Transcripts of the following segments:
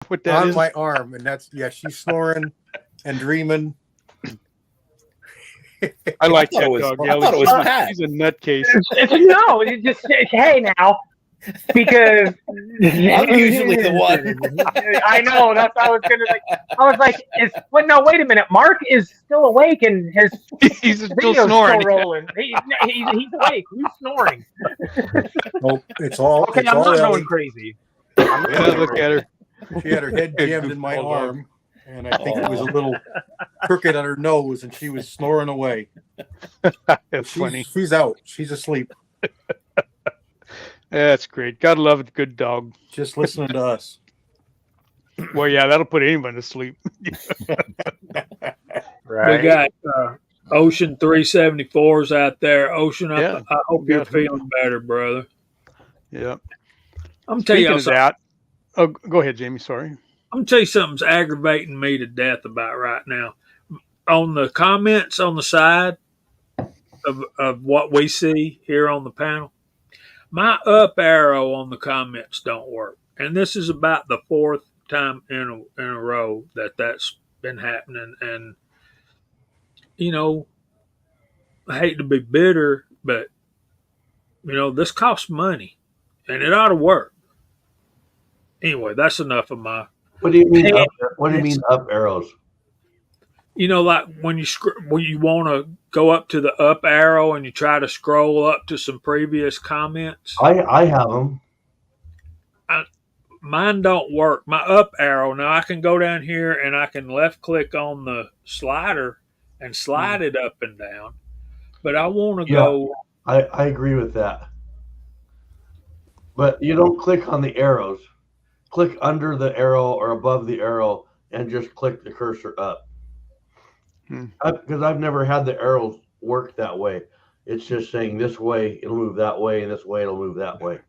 what that on is? my arm, and she's snoring and dreaming. I like I that thought dog. I thought it was a cat. He's a nutcase. No, it's just hey now, because I'm usually the one. I know that's what I was gonna like. I was like, no, wait a minute. Mark is still awake and his He's still video's snoring. still rolling. He's awake. He's snoring. Nope, it's all Okay, it's I'm all not Ellie. going crazy. Yeah, look at her. She had her head jammed in my arm, and I think it was a little crooked on her nose, and she was snoring away. That's funny. She's out. She's asleep. That's great. Gotta love a good dog. Just listening to us. Well, yeah, that'll put anyone to sleep. Right. We got Ocean 374s out there. Ocean, Yeah. I hope you're feeling better, brother. Yeah. I'm telling Speaking you of that, oh, go ahead, Jamie. Sorry. I'm tell you something's aggravating me to death about right now. On the comments on the side of what we see here on the panel, my up arrow on the comments don't work, and this is about the fourth time in a row that's been happening. And you know, I hate to be bitter, but you know this costs money, and it ought to work. Anyway, that's enough of my. What do you mean? What do you mean up arrows? You know, like when you want to go up to the up arrow and you try to scroll up to some previous comments. I have them. Mine don't work. My up arrow. Now I can go down here and I can left click on the slider and slide it up and down. But I want to go. I agree with that. But you don't click on the arrows. Click under the arrow or above the arrow and just click the cursor up. Because I've never had the arrows work that way. It's just saying this way it'll move that way, and this way it'll move that way.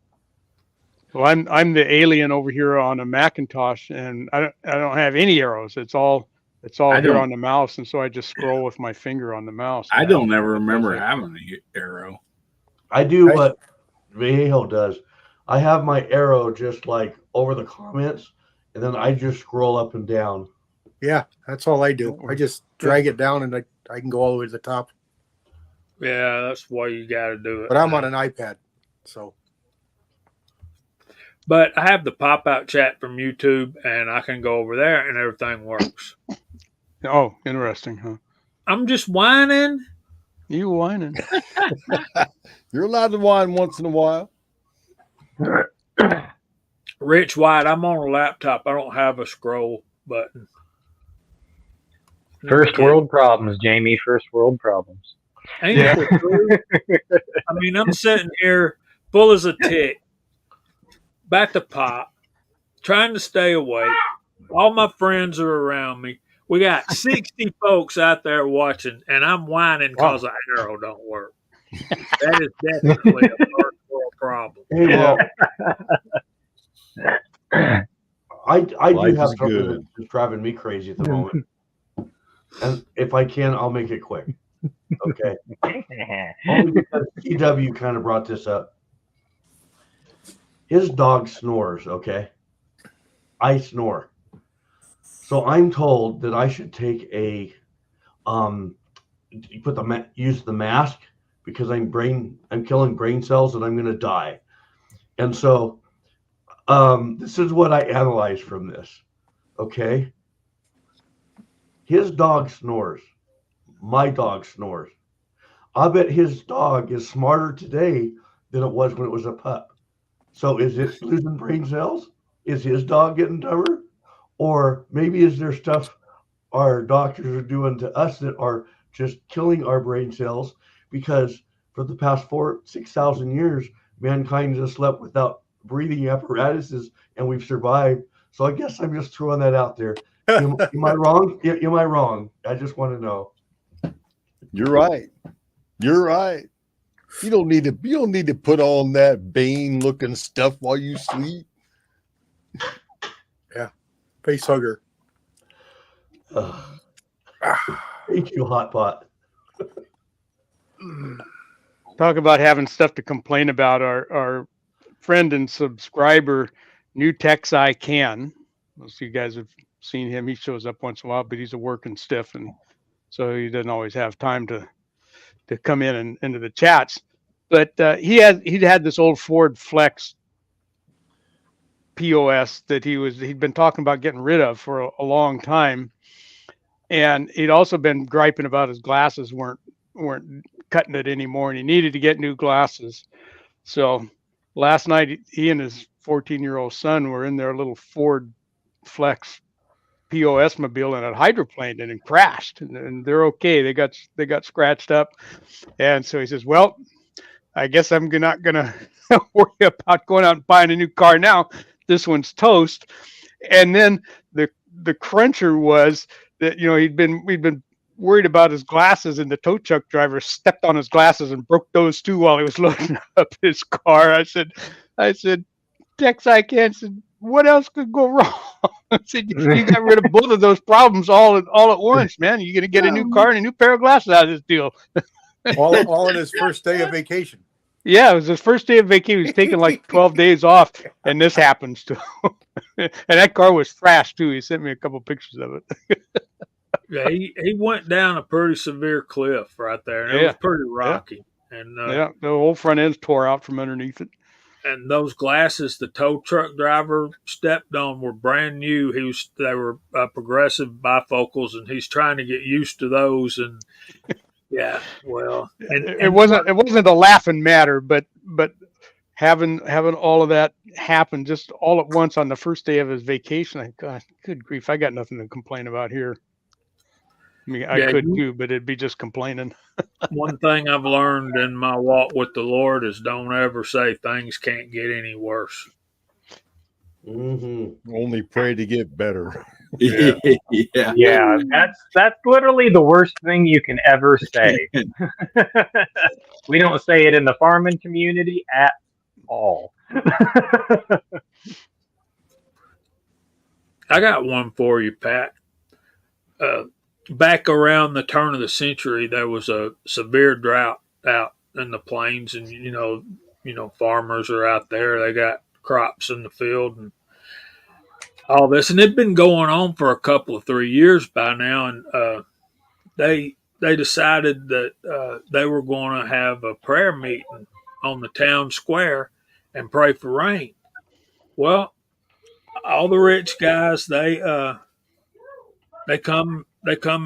Well, I'm the alien over here on a Macintosh, and I don't have any arrows. It's all here on the mouse, and so I just scroll with my finger on the mouse. I don't ever remember having an arrow. I do what Vallejo does. I have my arrow just like over the comments, and then I just scroll up and down. Yeah, that's all I do. I just drag it down, and I can go all the way to the top. Yeah, that's why you got to do it. But I'm on an iPad, so. But I have the pop-out chat from YouTube, and I can go over there, and everything works. Oh, interesting, huh? I'm just whining. You whining? You're allowed to whine once in a while. Rich White, I'm on a laptop. I don't have a scroll button. First world problems, Jamie. First world problems. Ain't it true? I mean, I'm sitting here full as a tick, about to pop, trying to stay awake. All my friends are around me. We got 60 folks out there watching, and I'm whining because the arrow don't work. That is definitely a first world problem. Hey, well, I do have something that's driving me crazy at the moment. And if I can, I'll make it quick. Okay. Only because TW kind of brought this up. His dog snores, okay? I snore. So I'm told that I should take use the mask because I'm killing brain cells and I'm going to die. And so this is what I analyzed from this, okay? His dog snores. My dog snores. I bet his dog is smarter today than it was when it was a pup. So is it losing brain cells? Is his dog getting dumber? Or maybe is there stuff our doctors are doing to us that are just killing our brain cells? Because for the past 6,000 years, mankind has slept without breathing apparatuses and we've survived. So I guess I'm just throwing that out there. Am I wrong? Am I wrong? I just want to know. You're right. You're right. You don't need to put on that Bane looking stuff while you sleep. Yeah. Face hugger. Thank you, Hot Pot. Talk about having stuff to complain about. Our friend and subscriber, New Tex I Can, Most of you guys have seen him. He shows up once in a while, but he's a working stiff, and so he doesn't always have time to come in and into the chats. But he'd had this old Ford Flex POS that he'd been talking about getting rid of for a long time, and he'd also been griping about his glasses weren't cutting it anymore, and he needed to get new glasses. So last night he and his 14-year-old son were in their little Ford Flex POS mobile, and it hydroplaned and crashed, and they're okay. They got scratched up, and so he says, "Well, I guess I'm not gonna worry about going out and buying a new car now. This one's toast." And then the cruncher was that we'd been worried about his glasses, and the tow truck driver stepped on his glasses and broke those too while he was loading up his car. I said, Tex, I said, what else could go wrong? I said, you got rid of both of those problems all at once, man. You're gonna get a new car and a new pair of glasses out of this deal. all on his first day of vacation. Yeah, it was his first day of vacation. He was taking like 12 days off, and this happens to him. And that car was thrashed too. He sent me a couple pictures of it. Yeah, he went down a pretty severe cliff right there, and it was pretty rocky. Yeah. And the whole front end's tore out from underneath it. And those glasses the tow truck driver stepped on were brand new. They were progressive bifocals, and he's trying to get used to those. And yeah, well, and it wasn't a laughing matter, but having all of that happen just all at once on the first day of his vacation, God, good grief, I got nothing to complain about here. I mean, I could too, but it'd be just complaining. One thing I've learned in my walk with the Lord is don't ever say things can't get any worse. Mm-hmm. Only pray to get better. Yeah, that's literally the worst thing you can ever say. We don't say it in the farming community at all. I got one for you, Pat. Back around the turn of the century, there was a severe drought out in the plains, and you know, farmers are out there. They got crops in the field and all this, and it'd been going on for a couple of 3 years by now. And they decided that they were going to have a prayer meeting on the town square and pray for rain. Well, all the rich guys they come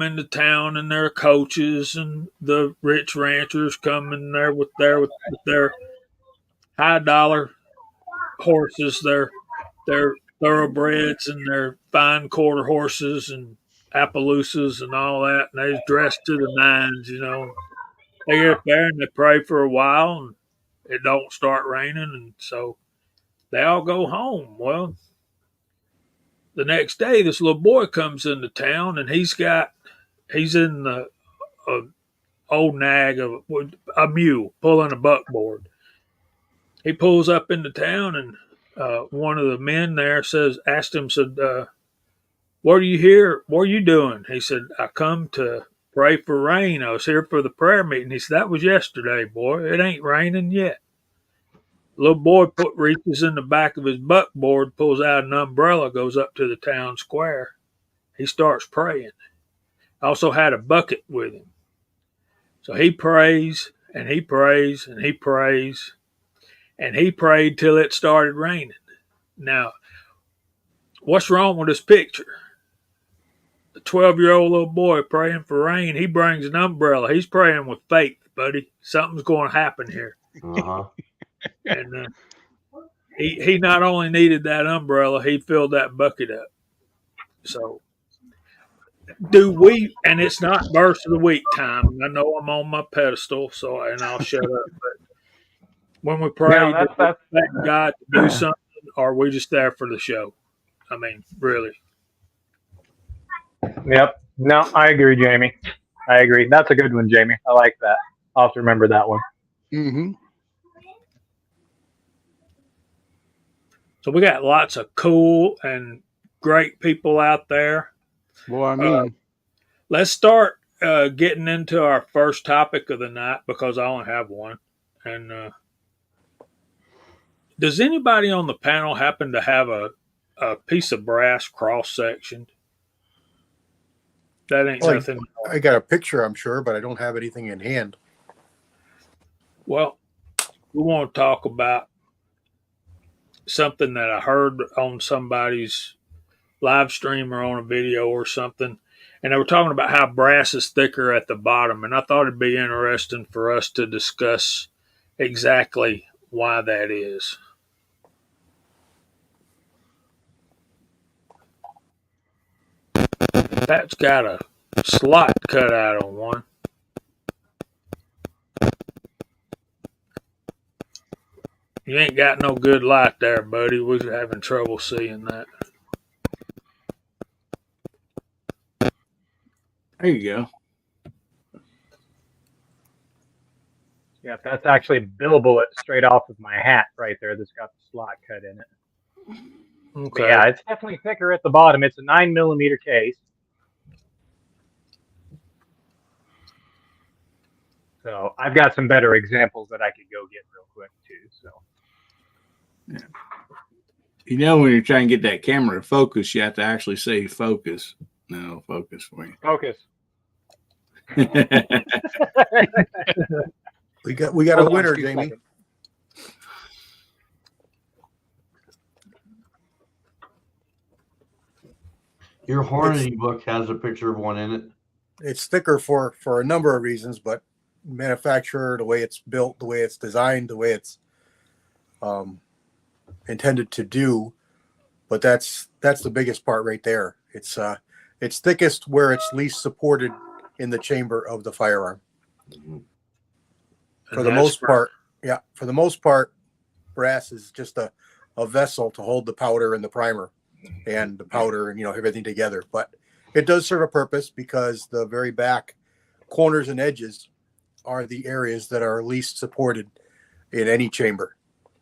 into town, and their coaches and the rich ranchers come in there with their high dollar horses, their thoroughbreds and their fine quarter horses and Appaloosas and all that, and they're dressed to the nines, They get up there and they pray for a while, and it don't start raining, and so they all go home. Well, the next day, this little boy comes into town, and he's in the old nag of a mule pulling a buckboard. He pulls up into town, and one of the men there asked him, "What are you here? What are you doing?" He said, "I come to pray for rain. I was here for the prayer meeting." He said, "That was yesterday, boy. It ain't raining yet." The little boy reaches in the back of his buckboard, pulls out an umbrella, goes up to the town square. He starts praying. Also had a bucket with him. So he prays, and he prays, and he prays, and he prayed till it started raining. Now, what's wrong with this picture? The 12-year-old little boy praying for rain. He brings an umbrella. He's praying with faith, buddy. Something's going to happen here. Uh-huh. And he not only needed that umbrella, he filled that bucket up. So, and it's not verse of the week time. I know I'm on my pedestal, and I'll shut up. But when we pray, do we expect God to do something, or are we just there for the show? I mean, really. Yep. No, I agree, Jamie. I agree. That's a good one, Jamie. I like that. I'll have to remember that one. Mm-hmm. So we got lots of cool and great people out there. Well, I mean, let's start getting into our first topic of the night, because I only have one. And does anybody on the panel happen to have a a piece of brass cross sectioned. That ain't Well, nothing. I got a picture, I'm sure, but I don't have anything in hand. Well, we want to talk about something that I heard on somebody's live stream or on a video or something. And they were talking about how brass is thicker at the bottom. And I thought it'd be interesting for us to discuss exactly why that is. That's got a slot cut out on one. You ain't got no good light there, buddy. We're having trouble seeing that. There you go. Yeah, that's actually billable it straight off of my hat right there that's got the slot cut in it. Okay. But yeah, it's definitely thicker at the bottom. It's a 9mm case. So I've got some better examples that I could go get real quick too. So You know, when you're trying to get that camera to focus, you have to actually say focus. No, focus for you. focus. We got a winner, Jamie. Your Hornady book has a picture of one in it. It's thicker for a number of reasons, but manufacturer, the way it's built, the way it's designed, the way it's intended to do. But that's the biggest part right there. It's thickest where it's least supported in the chamber of the firearm. Mm-hmm. For the most part, yeah. For the most part, brass is just a vessel to hold the powder and the primer and the powder and everything together. But it does serve a purpose because the very back corners and edges are the areas that are least supported in any chamber.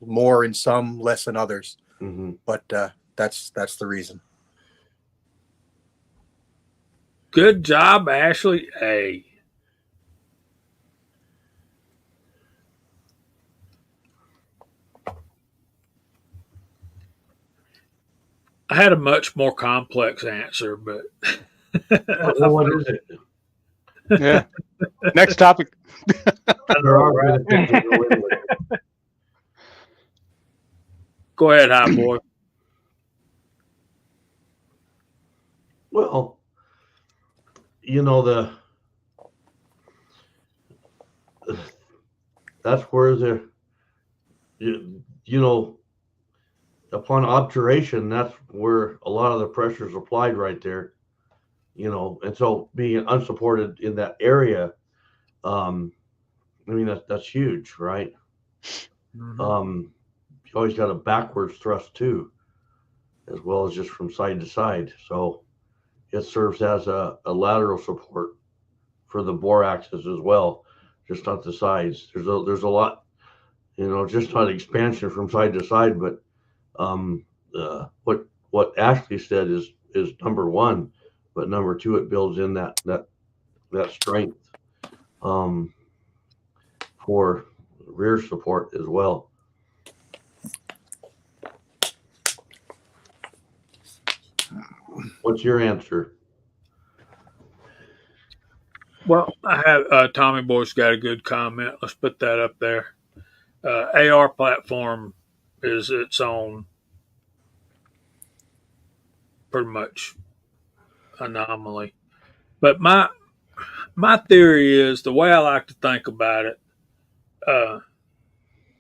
More in some, less in others. Mm-hmm. But that's the reason. Good job, Ashley. Hey. I had a much more complex answer, but What is it? Yeah. Next topic. There are benefits to go in with it. go ahead, high boy. Well, that's where upon obturation, that's where a lot of the pressure is applied right there, and so being unsupported in that area, that's huge, right? Mm-hmm. You always got a backwards thrust too, as well as just from side to side. So it serves as a lateral support for the bore axis as well, just on the sides. There's a lot, just not expansion from side to side, but what Ashley said is number one, but number two, it builds in that strength for rear support as well. What's your answer? Well, I have Tommy Boy's got a good comment. Let's put that up there. AR platform is its own pretty much anomaly. But my theory is the way I like to think about it,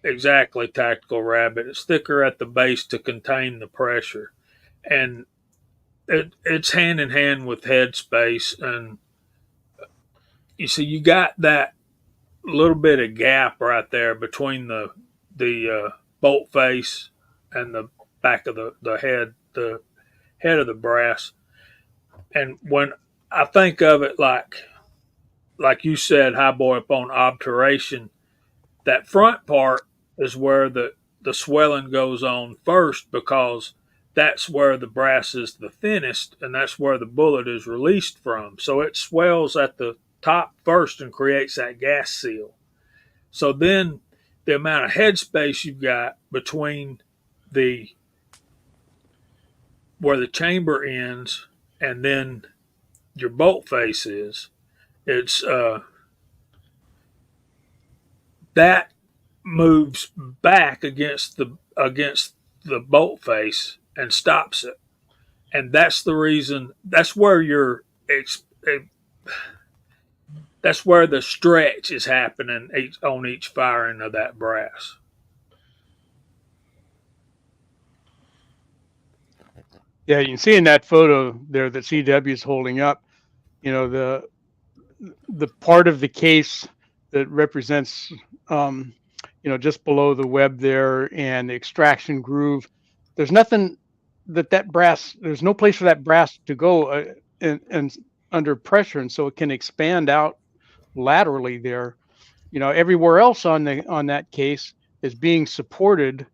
exactly, Tactical Rabbit, it's thicker at the base to contain the pressure. And it's hand in hand with headspace. And you see, you got that little bit of gap right there between the bolt face and the back of the head of the brass. And when I think of it like you said, high boy, upon obturation, that front part is where the swelling goes on first, because that's where the brass is the thinnest and that's where the bullet is released from. So it swells at the top first and creates that gas seal. So then the amount of headspace you've got between the where the chamber ends and then your bolt face is, it's that moves back against the bolt face and stops it, and that's the reason. That's where the stretch is happening on each firing of that brass. Yeah, you can see in that photo there that CW is holding up, the part of the case that represents, just below the web there and the extraction groove. There's nothing that brass. There's no place for that brass to go and under pressure, and so it can expand out laterally there. Everywhere else on that case is being supported,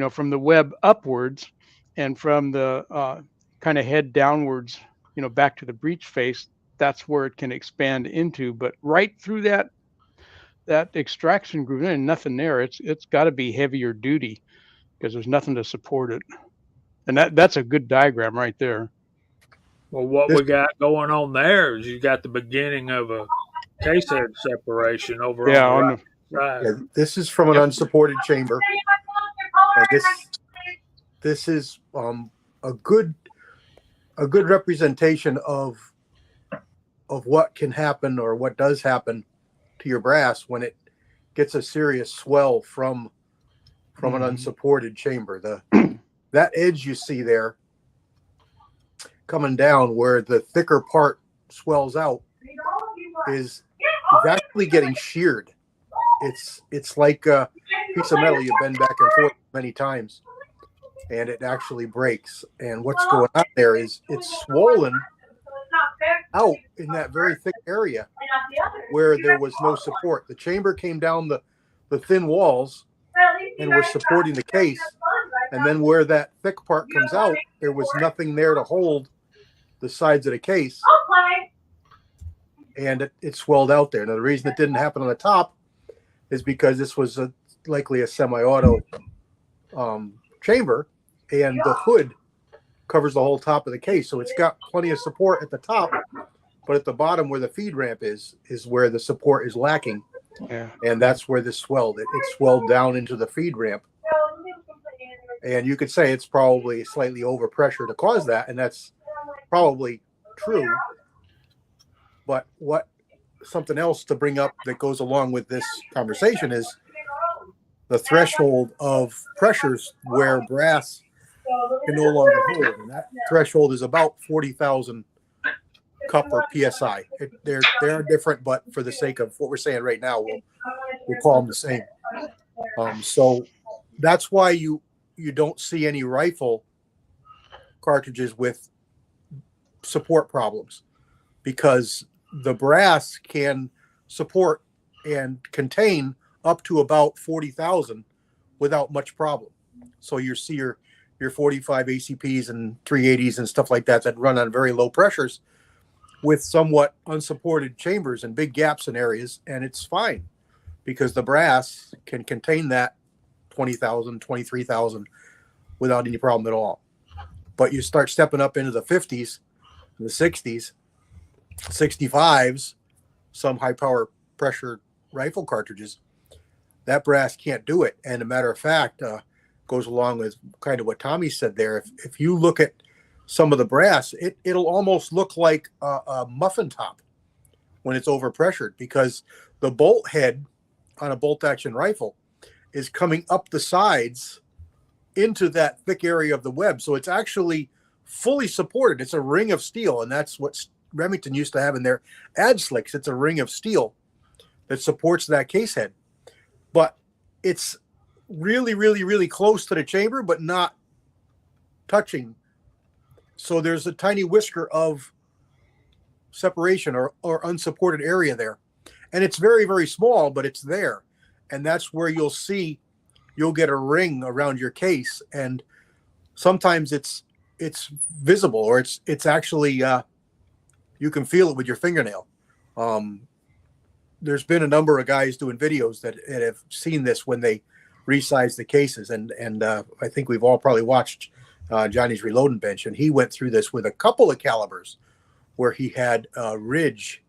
from the web upwards and from the kind of head downwards, back to the breech face. That's where it can expand into. But right through that extraction groove, there's nothing there. It's got to be heavier duty because there's nothing to support it. And that's a good diagram right there. Well, what we got going on there is you got the beginning of a case head separation over on the right side. Yeah, this is from an unsupported chamber. And this is a good representation of what can happen or what does happen to your brass when it gets a serious swell from an unsupported chamber. That edge you see there coming down where the thicker part swells out is actually getting sheared. It's like a piece of metal you bend back and forth many times and it actually breaks. And what's going on there is it's swollen out in that very thick area where there was no support. The chamber came down the thin walls and was supporting the case, and then where that thick part comes out, there was nothing there to hold the sides of the case, and it swelled out there. Now the reason it didn't happen on the top is because this was likely a semi-auto chamber, and the hood covers the whole top of the case, so it's got plenty of support at the top, but at the bottom where the feed ramp is where the support is lacking. Yeah. And that's where this swelled. It swelled down into the feed ramp. And you could say it's probably slightly overpressure to cause that, and that's probably true. But something else to bring up that goes along with this conversation is the threshold of pressures where brass can no longer hold. And that threshold is about 40,000 cup or psi. They're different, but for the sake of what we're saying right now, we'll call them the same. So that's why you don't see any rifle cartridges with support problems, because the brass can support and contain up to about 40,000 without much problem. So you see your 45 ACPs and 380s and stuff like that run on very low pressures with somewhat unsupported chambers and big gaps in areas, and it's fine because the brass can contain that 20,000, 23,000 without any problem at all. But you start stepping up into the 50s, the 60s, 65s, some high power pressure rifle cartridges, that brass can't do it. And a matter of fact, goes along with kind of what Tommy said there. If you look at some of the brass, it'll almost look like a muffin top when it's overpressured, because the bolt head on a bolt action rifle is coming up the sides into that thick area of the web. So it's actually fully supported. It's a ring of steel, and that's what Remington used to have in their ad slicks. It's a ring of steel that supports that case head. But it's really, really, really close to the chamber, but not touching. So there's a tiny whisker of separation or unsupported area there. And it's very, very small, but it's there. And that's where you'll get a ring around your case. And sometimes it's visible, or it's actually, you can feel it with your fingernail. There's been a number of guys doing videos that have seen this when they resize the cases. And I think we've all probably watched Johnny's reloading bench, and he went through this with a couple of calibers where he had a ridge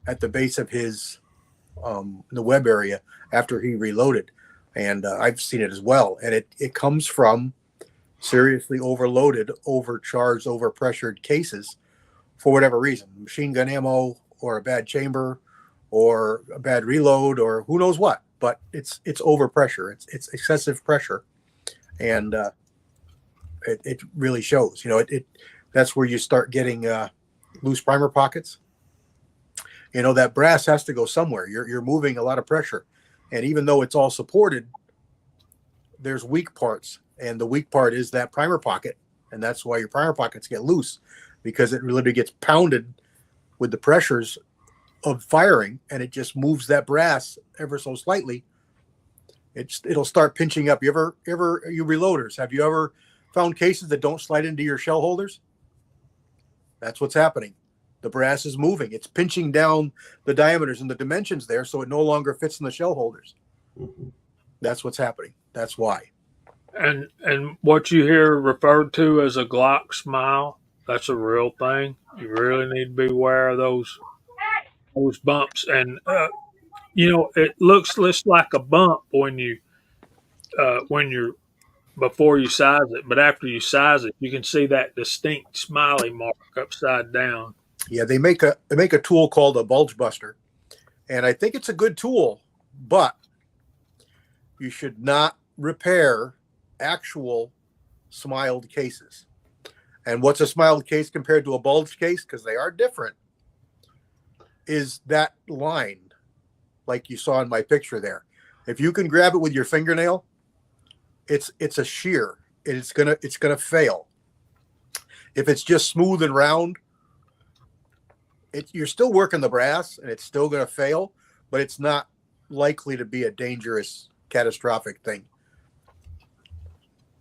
at the base of his the web area after he reloaded, and I've seen it as well, and it comes from seriously overloaded, overcharged, overpressured cases for whatever reason, machine gun ammo or a bad chamber or a bad reload or who knows what, but it's overpressure, it's excessive pressure, and it really shows. That's where you start getting loose primer pockets. That brass has to go somewhere. You're moving a lot of pressure, and even though it's all supported, there's weak parts, and the weak part is that primer pocket, and that's why your primer pockets get loose, because it literally gets pounded with the pressures of firing, and it just moves that brass ever so slightly. It'll start pinching up. You reloaders, have you ever found cases that don't slide into your shell holders? That's what's happening. The brass is moving. It's pinching down the diameters and the dimensions there, so it no longer fits in the shell holders. Mhm. That's what's happening. That's why. And what you hear referred to as a Glock smile, that's a real thing. You really need to be aware of those bumps. And it looks just like a bump when you're before you size it, but after you size it, you can see that distinct smiley mark upside down. Yeah, they make a tool called a bulge buster, and I think it's a good tool, but you should not repair actual smiled cases. And what's a smiled case compared to a bulged case, because they are different, is that line like you saw in my picture there. If you can grab it with your fingernail, it's a shear. It's gonna fail. If it's just smooth and round, you're still working the brass, and it's still gonna fail, but it's not likely to be a dangerous, catastrophic thing.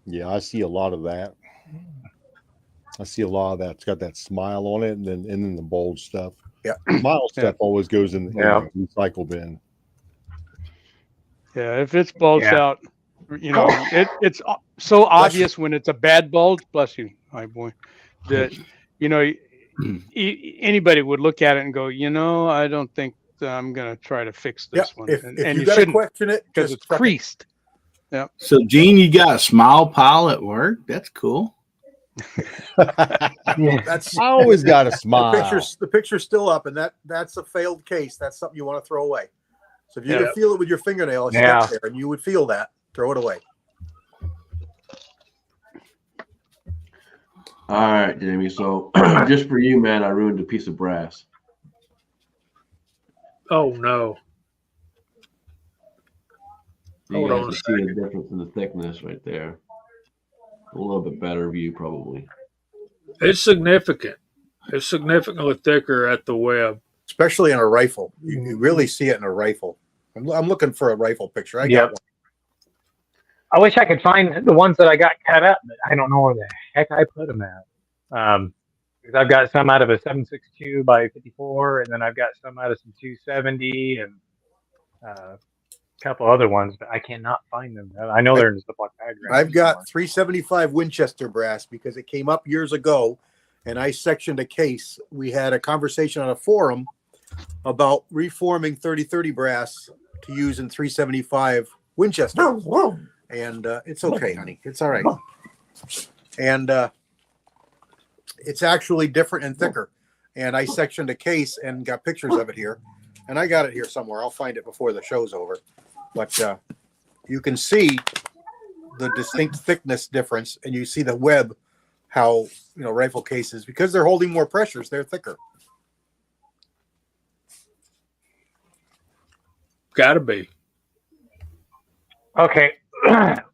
Yeah, I see a lot of that. It's got that smile on it, and then the bold stuff. Yeah, smile stuff always goes in the recycle bin. Yeah, if it's bulged Yeah. out, it's so obvious when it's a bad bulge. Bless you, my boy. That anybody would look at it and go, I don't think I'm gonna try to fix this one. If and you you gotta shouldn't, question it, because just it's check it. creased. Yeah. So, Gene, you got a smile pile at work? That's cool. That's I always got a smile. the picture's still up, and that's a failed case. That's something you want to throw away. So if you can feel it with your fingernail, it's stuck there, and you would feel that, throw it away. All right, Jamie. So just for you, man, I ruined a piece of brass. Oh no. You Hold guys on a can see the difference in the thickness right there. A little bit better view, probably. It's significant. It's significantly thicker at the web. Especially in a rifle. You really see it in a rifle. I'm looking for a rifle picture. I got one. I wish I could find the ones that I got cut up, but I don't know where the heck I put them at. Because I've got some out of a 7.62 by 54, and then I've got some out of some 270, and a couple other ones, but I cannot find them. I know they're in the Ziploc bag. I've got 375 Winchester brass because it came up years ago, and I sectioned a case. We had a conversation on a forum about reforming 30-30 brass to use in 375 Winchester. And it's okay, honey. It's all right. And it's actually different and thicker. And I sectioned a case and got pictures of it here. And I got it here somewhere. I'll find it before the show's over. But you can see the distinct thickness difference, and you see the web, how rifle cases, because they're holding more pressures, they're thicker. Gotta be. Okay.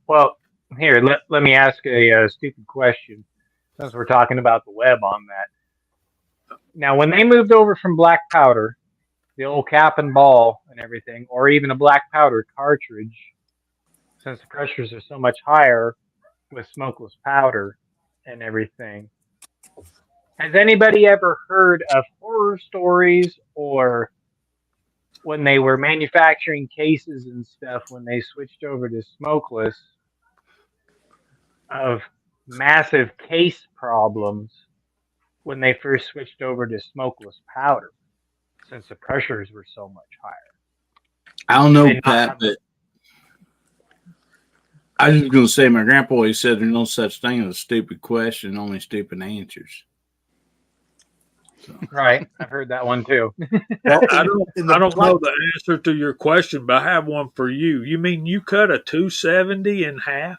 Well, here, let me ask a stupid question, since we're talking about the web on that. Now, when they moved over from black powder, the old cap and ball and everything, or even a black powder cartridge, since the pressures are so much higher with smokeless powder and everything, has anybody ever heard of horror stories, or when they were manufacturing cases and stuff, when they switched over to smokeless, of massive case problems when they first switched over to smokeless powder, since the pressures were so much higher. I don't know, They not Pat, have- but I was just going to say my grandpa always said there's no such thing as a stupid question, only stupid answers. So. Right, I've heard that one too. Well, I don't black- know the answer to your question, but I have one for you. You mean you cut a 270 in half?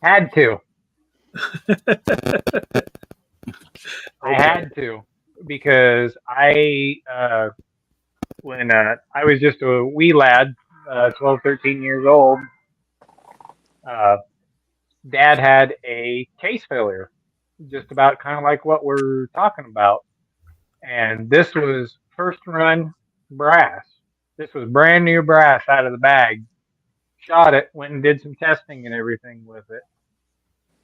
Had to. I had to because when I was just a wee lad, 12, 13 years old, Dad had a case failure, just about kind of like what we're talking about. And this was first run brass. This was brand new brass out of the bag. Shot it, went and did some testing and everything with it.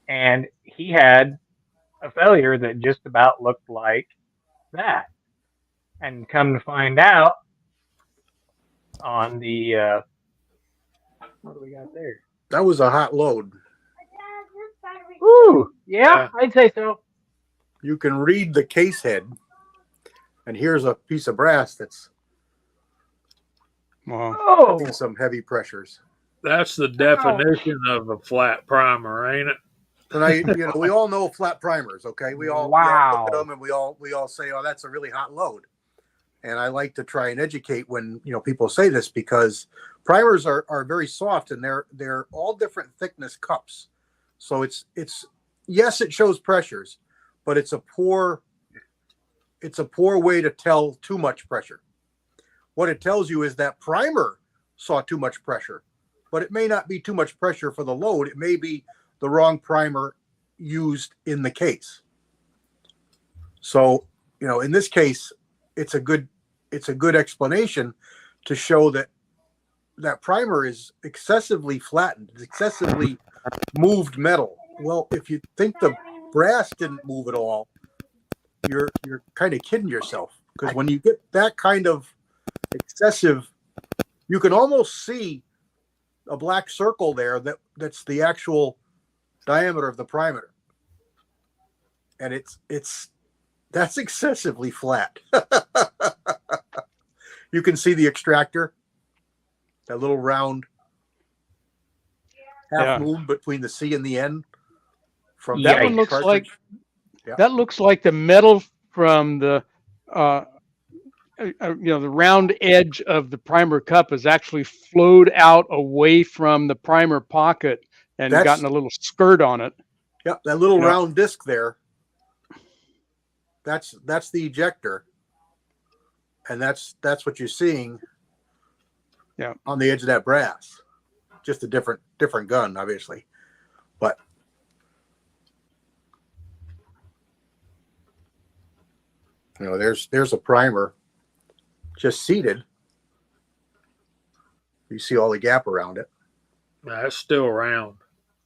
And he had a failure that just about looked like that. And come to find out, on the what do we got there? that was a hot load. Ooh, yeah, I'd say so. You can read the case head, and here's a piece of brass that's Wow. Oh, in some heavy pressures. That's the definition of a flat primer, ain't it? And we all know flat primers, okay? We all look at them and we all say, "Oh, that's a really hot load." And I like to try and educate when people say this, because primers are very soft, and they're all different thickness cups. So it's yes, it shows pressures, but it's a poor way to tell too much pressure. What it tells you is that primer saw too much pressure, but it may not be too much pressure for the load. It may be the wrong primer used in the case. So, in this case, it's a good explanation to show that primer is excessively flattened, it's excessively moved metal. Well, if you think the brass didn't move at all, you're kind of kidding yourself, because when you get that kind of excessive, you can almost see a black circle there that's the actual diameter of the primer, and that's excessively flat. You can see the extractor, that little round half moon between the C and the N. From That one looks cartridge. that looks like the metal from the the round edge of the primer cup has actually flowed out away from the primer pocket and gotten a little skirt on it. Yep, that little round disc there. That's the ejector, and that's what you're seeing. Yeah, on the edge of that brass. Just a different gun, obviously, but there's a primer just seated. You see all the gap around it. That's still round.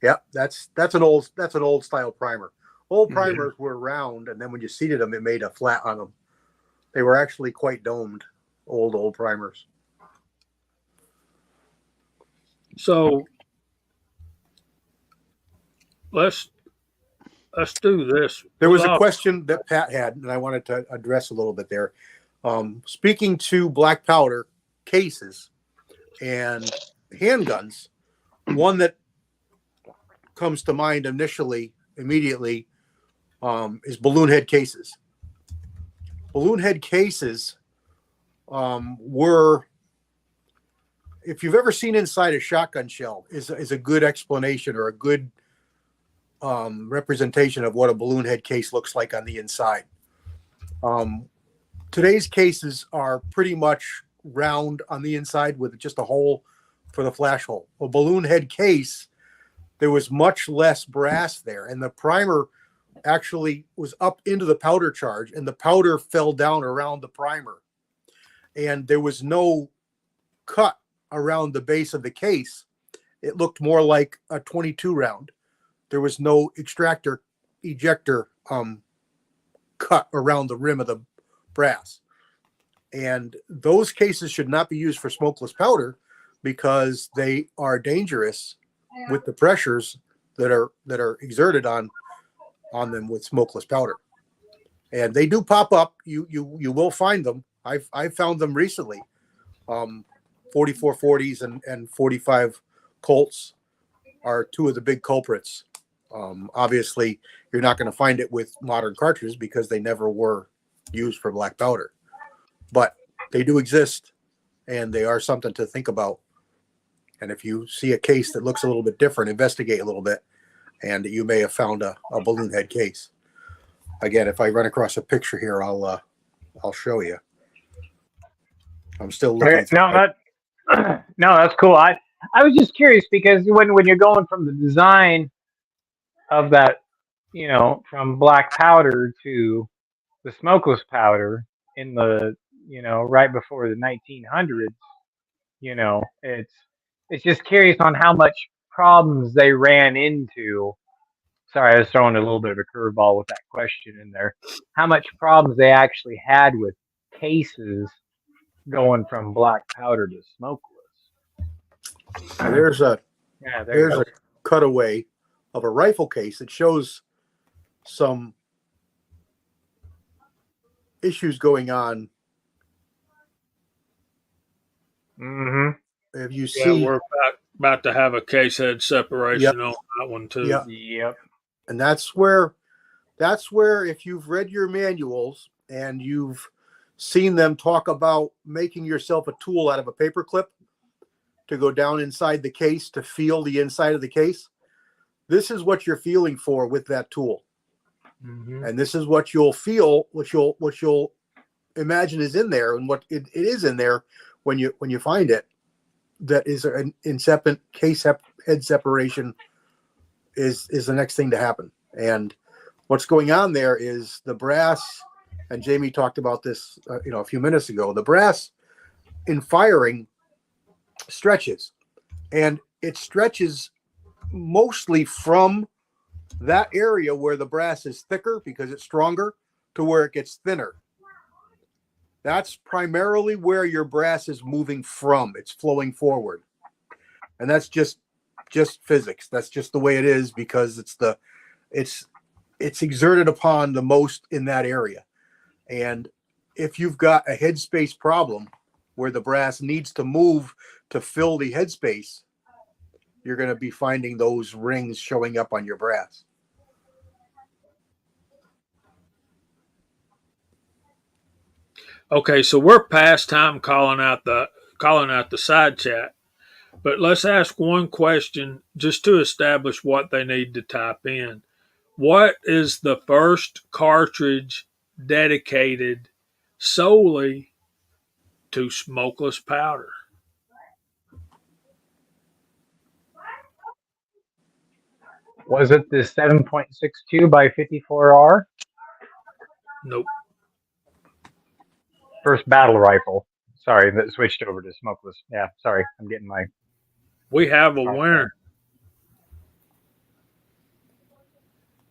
Yep, that's an old style primer. Old primers were round, and then when you seated them, it made a flat on them. They were actually quite domed. Old primers. So let's do this. There was a question that Pat had, and I wanted to address a little bit there. Speaking to black powder cases and handguns, one that comes to mind immediately is balloon head cases. Balloon head cases were, if you've ever seen inside a shotgun shell, is a good explanation or a good representation of what a balloon head case looks like on the inside. Today's cases are pretty much round on the inside with just a hole for the flash hole. A balloon head case, there was much less brass there, and the primer actually was up into the powder charge, and the powder fell down around the primer, and there was no cut around the base of the case. It looked more like a 22 round. There was no ejector cut around the rim of the brass. And those cases should not be used for smokeless powder because they are dangerous with the pressures that are exerted on them with smokeless powder, and they do pop up. You will find them. I've found them recently. 44 40s and 45 Colts are two of the big culprits. Obviously, you're not going to find it with modern cartridges because they never were used for black powder, but they do exist, and they are something to think about. And if you see a case that looks a little bit different, investigate a little bit, and you may have found a balloon head case. Again, if I run across a picture here, I'll show you. I'm still looking. Okay. No, that's cool. I was just curious because when you're going from the design of that, from black powder to the smokeless powder in the, right before the 1900s, it's just curious on how much problems they ran into. Sorry, I was throwing a little bit of a curveball with that question in there. How much problems they actually had with cases going from black powder to smokeless. There's a cutaway of a rifle case that shows some issues going on. Mm-hmm. If you see, we're about to have a case head separation on that one too. Yep. And that's where if you've read your manuals and you've seen them talk about making yourself a tool out of a paper clip to go down inside the case to feel the inside of the case, this is what you're feeling for with that tool. Mm-hmm. And this is what you'll feel, what you'll imagine is in there, and what it is in there when you find it. That is an incipient case head separation is the next thing to happen. And what's going on there is the brass, and Jamie talked about this a few minutes ago. The brass in firing stretches, and it stretches mostly from that area where the brass is thicker because it's stronger to where it gets thinner. That's primarily where your brass is moving from. It's flowing forward. And that's just physics. That's just the way it is because it's exerted upon the most in that area. And if you've got a headspace problem where the brass needs to move to fill the headspace, you're going to be finding those rings showing up on your brass. Okay, so we're past time calling out the side chat, but let's ask one question just to establish what they need to type in. What is the first cartridge dedicated solely to smokeless powder? Was it the 7.62 by 54R? Nope. First battle rifle. Sorry, that switched over to smokeless. Yeah, sorry. I'm getting my... We have a winner.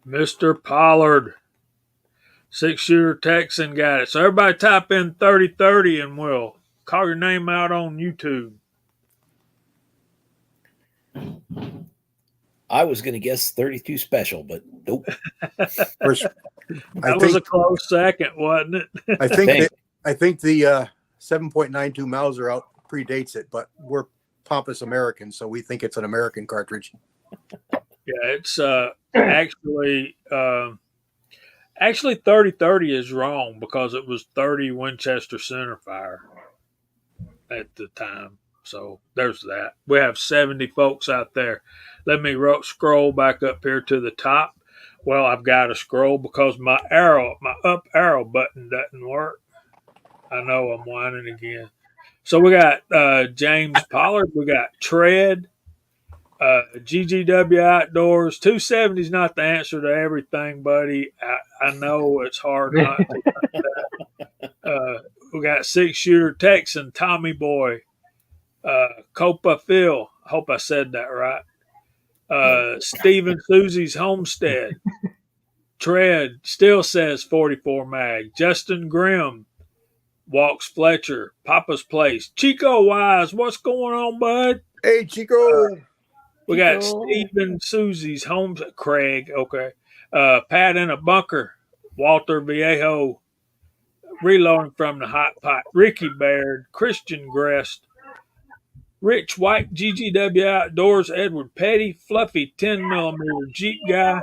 Mr. Pollard. 6-shooter Texan got it. So everybody type in 3030 and we'll call your name out on YouTube. I was going to guess 32 special, but nope. That was a close second, wasn't it? I think the 7.92 Mauser out predates it, but we're pompous Americans, so we think it's an American cartridge. Yeah, it's actually 3030 is wrong because it was 30 Winchester centerfire at the time. So there's that. We have 70 folks out there. Let me scroll back up here to the top. Well, I've got to scroll because my up arrow button doesn't work. I know I'm whining again. So we got James Pollard. We got Tread, GGW Outdoors. 270 is not the answer to everything, buddy. I know it's hard not to. We got 6-shooter Texan, Tommy Boy, Copa Phil. I hope I said that right. Stephen Susie's Homestead. Tread still says 44 mag. Justin Grimm, Walks Fletcher, Papa's Place. Chico Wise, what's going on, bud? Hey, Chico. We got Steve and Susie's Holmes, Craig. Okay. Pat in a bunker. Walter Viejo reloading from the hot pot. Ricky Baird, Christian Grest, Rich White, GGW Outdoors, Edward Petty, Fluffy 10mm Jeep guy,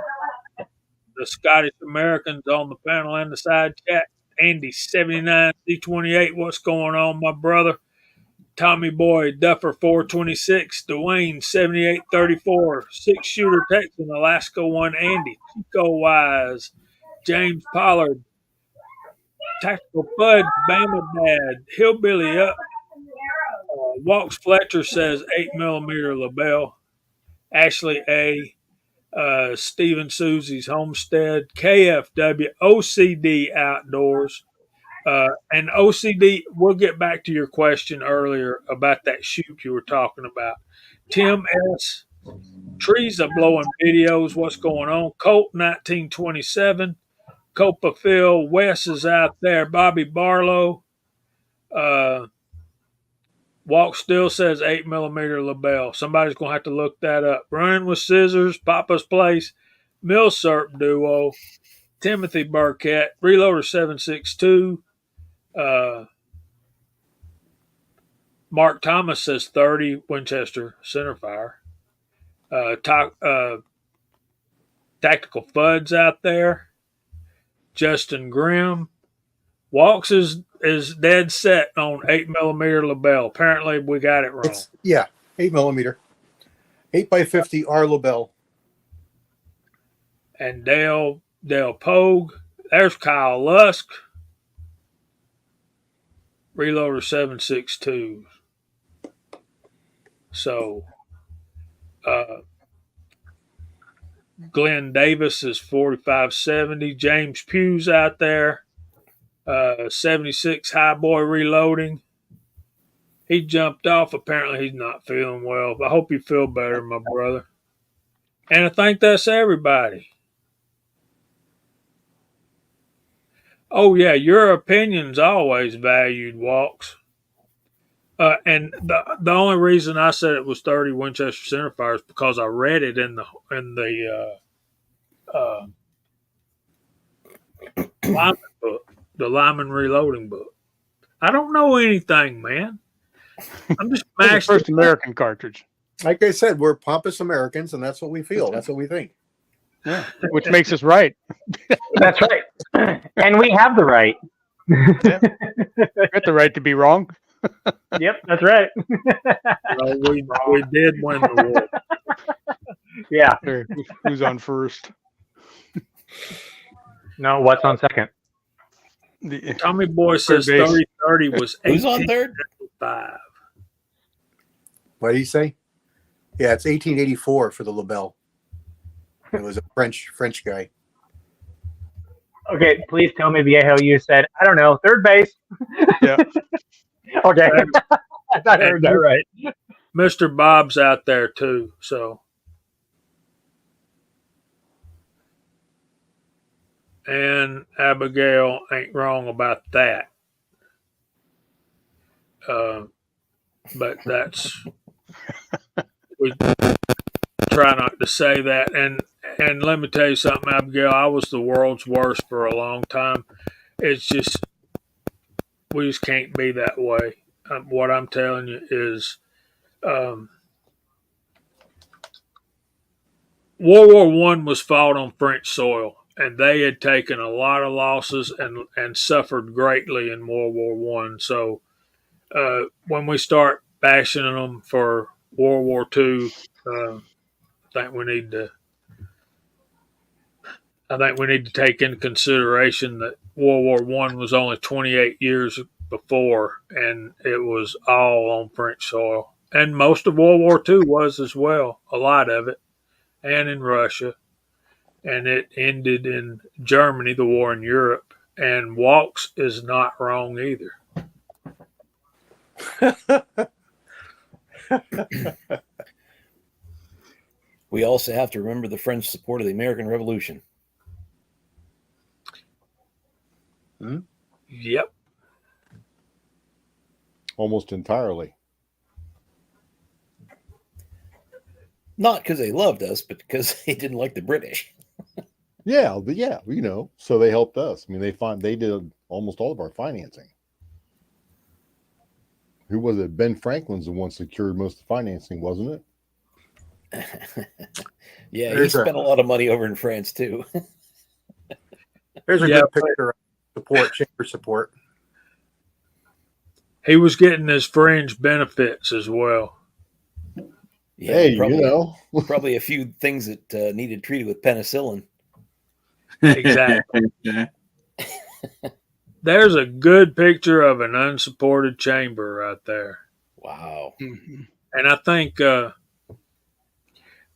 the Scottish Americans on the panel and the side chat. Andy 79 C28, what's going on, my brother? Tommy Boy, Duffer 426, Dwayne 7834, Six Shooter Texan, Alaska 1 Andy, Chico Wise, James Pollard, Tactical Bud, Bama Dad, Hillbilly Up, Walks Fletcher says 8mm LaBelle, Ashley A, Stephen Susie's Homestead, KFW, OCD Outdoors, and OCD, we'll get back to your question earlier about that shoot you were talking about. Tim S, Trees Are Blowing Videos, what's going on? Colt 1927, Copa Phil, Wes is out there, Bobby Barlow, Walk still says 8mm LaBelle. Somebody's going to have to look that up. Running with Scissors, Papa's Place, Millsurp Duo, Timothy Burkett, Reloader 762. Mark Thomas says 30 Winchester Centerfire. Tactical Fuds out there. Justin Grimm. Walks is dead set on 8mm LaBelle. Apparently, we got it wrong. 8mm, 8x50 R LaBelle. And Dale Pogue. There's Kyle Lusk. Reloader 762. So, Glenn Davis is 4570. James Pugh's out there. 76 High Boy Reloading. He jumped off. Apparently, he's not feeling well. I hope you feel better, my brother. And I think that's everybody. Oh, yeah, your opinion's always valued, Walks. And the only reason I said it was 30 Winchester Centerfire is because I read it in the Lyman book, the Lyman Reloading book. I don't know anything, man. I'm just the first American cartridge. Like I said, we're pompous Americans, and that's what we feel. That's what we think. Yeah, which makes us right. That's right. And we have the right. Yeah. We got the right to be wrong. Yep, that's right. Well, we did win the war. Yeah. Who's on first? No, what's on second? Tommy Boy says 30-30 was Who's on third? 1875. What did he say? Yeah, it's 1884 for the LaBelle. It was a French guy. Okay, please tell me, Viejo, you said, I don't know, third base. Yeah. Okay. I thought I heard that right. Mr. Bob's out there too, so. And Abigail ain't wrong about that. But that's, we try not to say that. And let me tell you something, Abigail, I was the world's worst for a long time. It's just, we just can't be that way. What I'm telling you is, World War I was fought on French soil, and they had taken a lot of losses and suffered greatly in World War I. So when we start bashing them for World War II, I think we need to take into consideration that World War I was only 28 years before, and it was all on French soil. And most of World War II was as well, a lot of it, and in Russia. And it ended in Germany, the war in Europe. And Walks is not wrong either. We also have to remember the French support of the American Revolution. Yep. Almost entirely. Not because they loved us, but because they didn't like the British. Yeah, so they helped us. I mean, they did almost all of our financing. Who was it? Ben Franklin's the one secured most of the financing, wasn't it? Yeah, he There's a- spent a lot of money over in France too. There's a Yeah, good picture of support, chamber support. He was getting his fringe benefits as well. Yeah, Hey, probably a few things that needed treated with penicillin. Exactly. There's a good picture of an unsupported chamber right there. Wow. Mm-hmm. And I think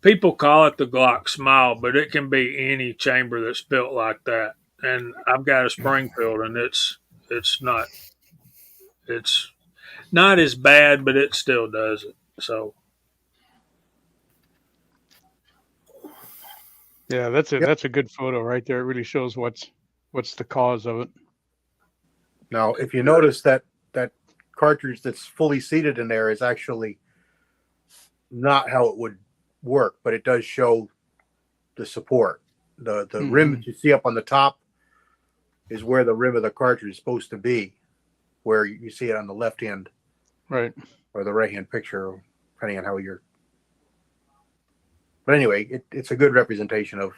people call it the Glock Smile, but it can be any chamber that's built like that. And I've got a Springfield, and it's not as bad, but it still does it. So Yeah, that's a good photo right there. It really shows what's the cause of it. Now, if you notice that cartridge that's fully seated in there is actually not how it would work, but it does show the support. The rim that you see up on the top is where the rim of the cartridge is supposed to be, where you see it on the left hand, Right. or the right hand picture, depending on how you're. But anyway, it's a good representation of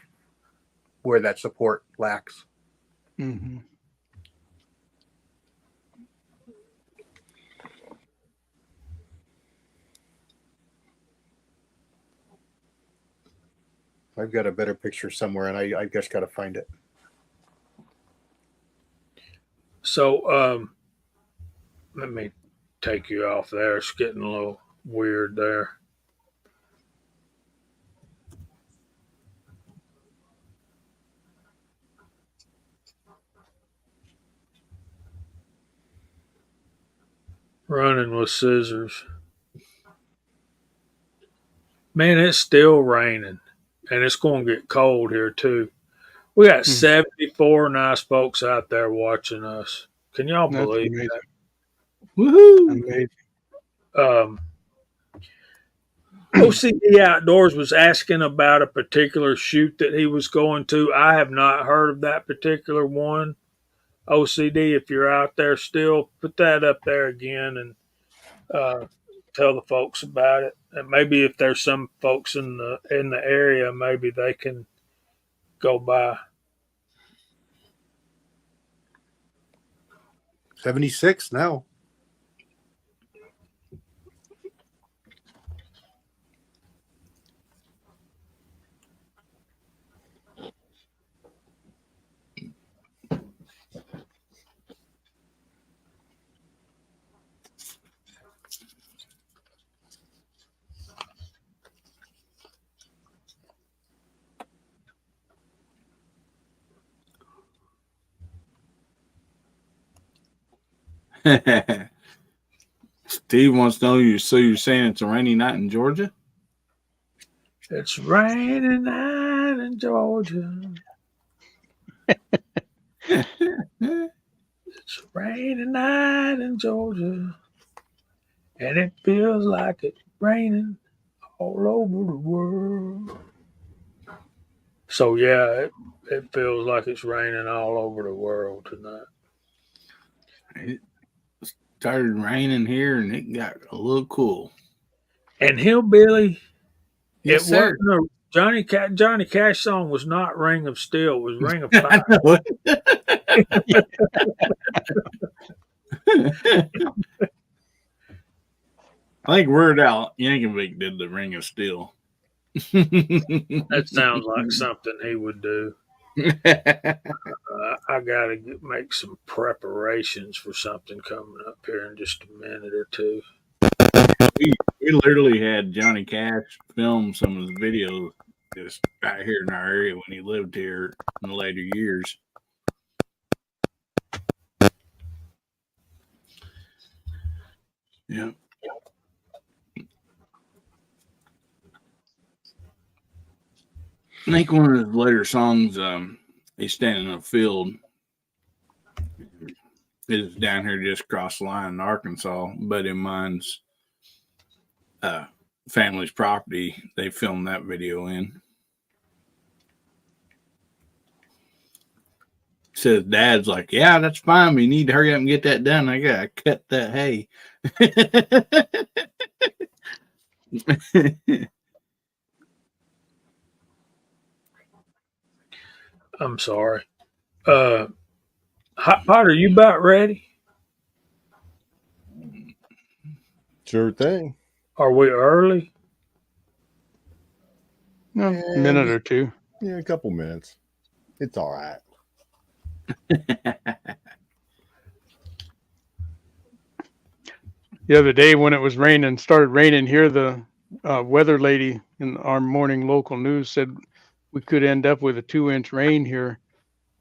where that support lacks. Mm-hmm. I've got a better picture somewhere, and I just got to find it. So let me take you off there. It's getting a little weird there. Running with scissors. Man, it's still raining, and it's going to get cold here too. We got 74 nice folks out there watching us. Can y'all That's believe amazing. that? Woohoo! Amazing. OCD Outdoors was asking about a particular shoot that he was going to. I have not heard of that particular one. OCD, if you're out there still, put that up there again and tell the folks about it. And maybe if there's some folks in the area, maybe they can go by. 76 now. Steve wants to know so you're saying it's a rainy night in Georgia? It's raining night in Georgia. It's raining night in Georgia. And it feels like it's raining all over the world. So, yeah, it feels like it's raining all over the world tonight. It started raining here, and it got a little cool. And Hillbilly, Yes, it sir. wasn't a Johnny Cash song was not Ring of Steel, it was Ring of Fire. I think Word Al Yankovic did the Ring of Steel. That sounds like something he would do. I got to make some preparations for something coming up here in just a minute or two. We literally had Johnny Cash film some of his videos just right here in our area when he lived here in the later years. Yeah. I think one of his later songs, he's standing in a field, is down here just across the line in Arkansas. A buddy of mine's family's property they filmed that video in. Says dad's like, yeah, that's fine. We need to hurry up and get that done. I gotta cut that hay. I'm sorry. Hot Pot, are you about ready? Sure thing. Are we early? No, a minute or two. Yeah, a couple minutes. It's all right. The other day when it was raining, started raining here, the weather lady in our morning local news said we could end up with a 2-inch rain here.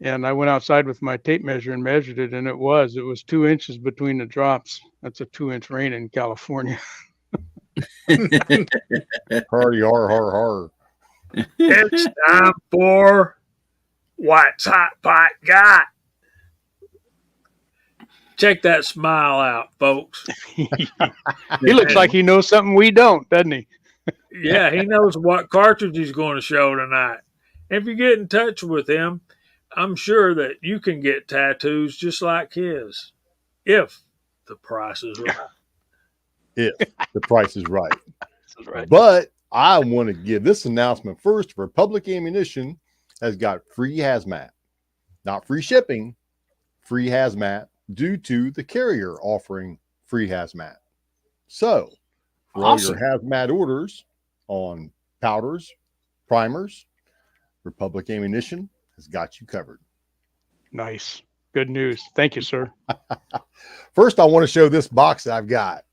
And I went outside with my tape measure and measured it, and it was 2 inches between the drops. That's a 2-inch rain in California. Hardy, har, har, har. It's time for What's Hot Pot Got. Check that smile out, folks. He looks like he knows something we don't, doesn't he? Yeah, he knows what cartridge he's going to show tonight. If you get in touch with him, I'm sure that you can get tattoos just like his, if the price is right. If the price is right. Right. But I want to give this announcement first. Republic Ammunition has got free hazmat, not free shipping, free hazmat due to the carrier offering free hazmat. So for Awesome. all your hazmat orders on powders, primers, Republic Ammunition has got you covered. Nice. Good news. Thank you, sir. First, I want to show this box that I've got.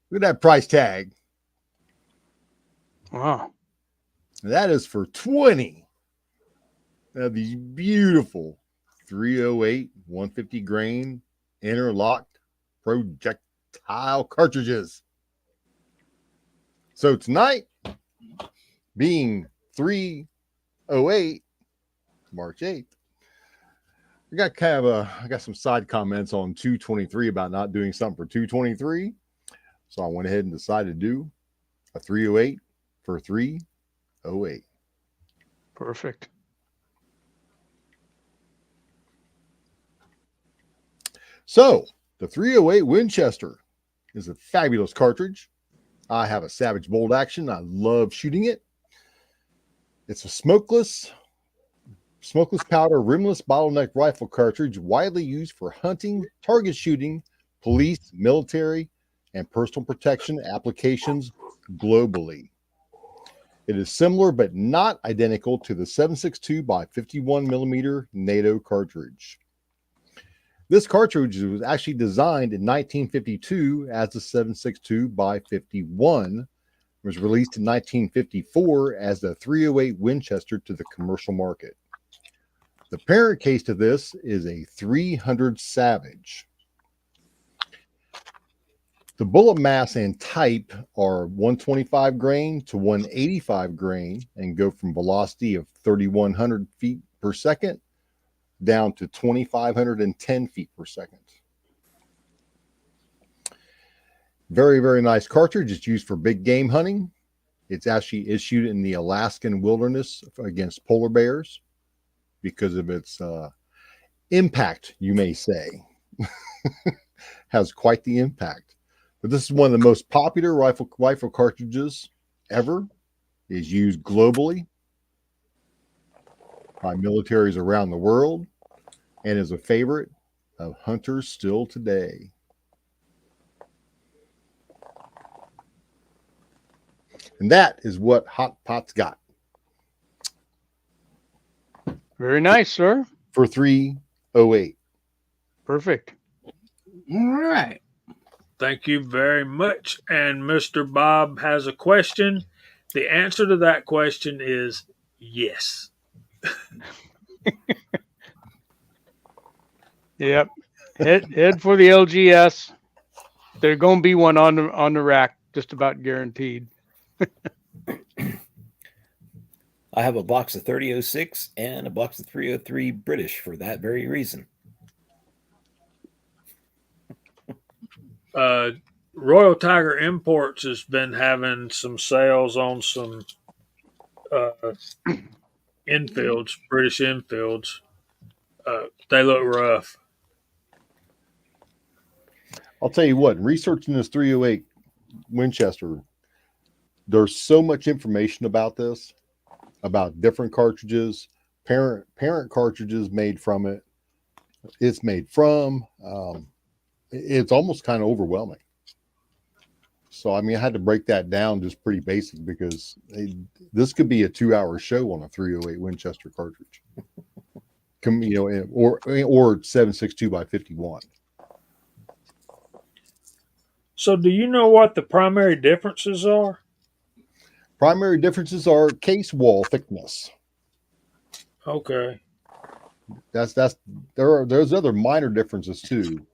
Look at that price tag. Wow. That is for 20 of these beautiful 308 150 grain interlocked projectile cartridges. So tonight, being 308 March 8th, I got some side comments on 223 about not doing something for 223. So I went ahead and decided to do a 308 for 308. Perfect. So the 308 Winchester is a fabulous cartridge. I have a Savage bolt action. I love shooting it. It's a smokeless powder rimless bottleneck rifle cartridge widely used for hunting, target shooting, police, military, and personal protection applications globally. It is similar but not identical to the 7.62 by 51 millimeter NATO cartridge. This cartridge was actually designed in 1952 as the 7.62 by 51. It was released in 1954 as the 308 Winchester to the commercial market. The parent case to this is a 300 Savage. The bullet mass and type are 125 grain to 185 grain and go from velocity of 3,100 feet per second down to 2,510 feet per second. Very, very nice cartridge. It's used for big game hunting. It's actually issued in the Alaskan wilderness against polar bears because of its impact, you may say. Has quite the impact. But this is one of the most popular rifle cartridges ever. It is used globally by militaries around the world and is a favorite of hunters still today. And that is what Hot Pot's got. Very nice, sir. For 308. Perfect. All right. Thank you very much. And Mr. Bob has a question. The answer to that question is yes. Yep. Head for the LGS. There's going to be one on the rack, just about guaranteed. I have a box of 3006 and a box of 303 British for that very reason. Royal Tiger Imports has been having some sales on some uh, infields, British infields. They look rough. I'll tell you what, researching this 308 Winchester, there's so much information about this, about different cartridges, parent cartridges made from it. It's made from. It's almost kind of overwhelming. So I mean, I had to break that down just pretty basic because this could be a 2-hour show on a 308 Winchester cartridge. Or 7.62 by 51. So, do you know what the primary differences are? Primary differences are case wall thickness. Okay. There's other minor differences too,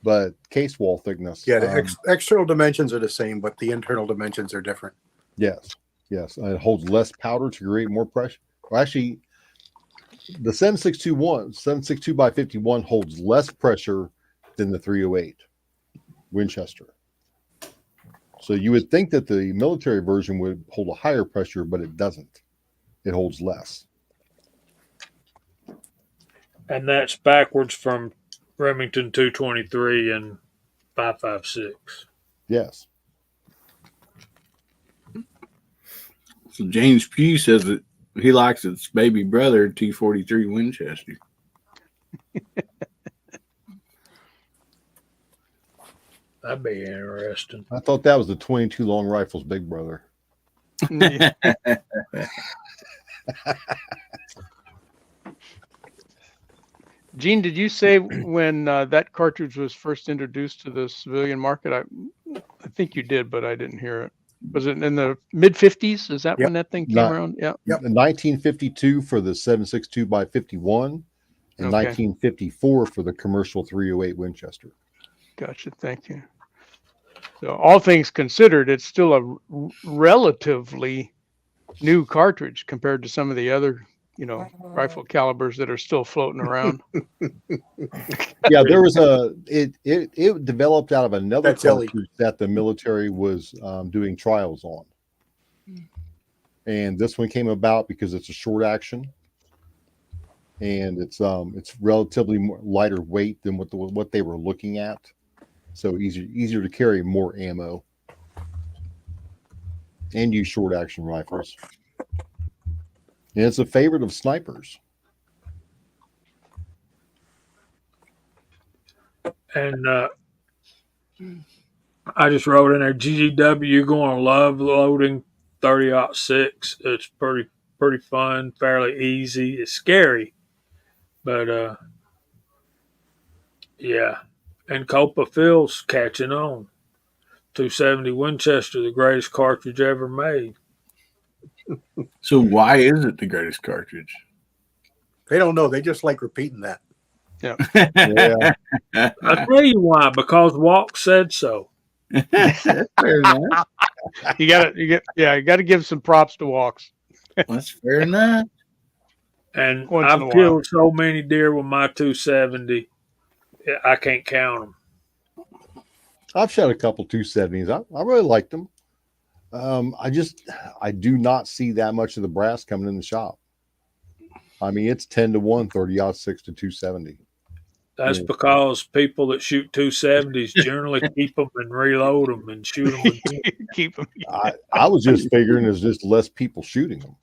but case wall thickness. Yeah, the external dimensions are the same, but the internal dimensions are different. Yes. It holds less powder to create more pressure. Well, actually, the 7.62 by 51 holds less pressure than the 308 Winchester. So you would think that the military version would hold a higher pressure, but it doesn't. It holds less. And that's backwards from Remington 223 and 5.56. Yes. So James Pugh says that he likes its baby brother, 243 Winchester. That'd be interesting. I thought that was the 22 long rifles big brother. Gene, did you say when that cartridge was first introduced to the civilian market? I think you did, but I didn't hear it. Was it in the mid 50s? Is that when that thing came around? Yeah. Yep. 1952 for the 7.62 by 51 and 1954 for the commercial 308 Winchester. Gotcha. Thank you. So all things considered, it's still a relatively new cartridge compared to some of the other, rifle calibers that are still floating around. Yeah, there was it developed out of another cartridge that the military was doing trials on. And this one came about because it's a short action. And it's relatively more lighter weight than what they were looking at. So easier to carry more ammo and use short action rifles. And it's a favorite of snipers. And I just wrote in there, GGW, you're going to love loading 30-06. It's pretty fun, fairly easy. It's scary, but yeah. And Copa Phil's catching on. 270 Winchester, the greatest cartridge ever made. So why is it the greatest cartridge? They don't know. They just like repeating that. Yeah. Yeah. I'll tell you why, because Walk said so. That's fair enough. You gotta give some props to Walks. That's fair enough. And Once in a I've while. killed so many deer with my 270, I can't count them. I've shot a couple 270s. I really liked them. I do not see that much of the brass coming in the shop. I mean, it's 10-1, 30-06 to 270. That's because people that shoot 270s generally keep them and reload them and shoot them again. Keep them. I was just figuring there's just less people shooting them.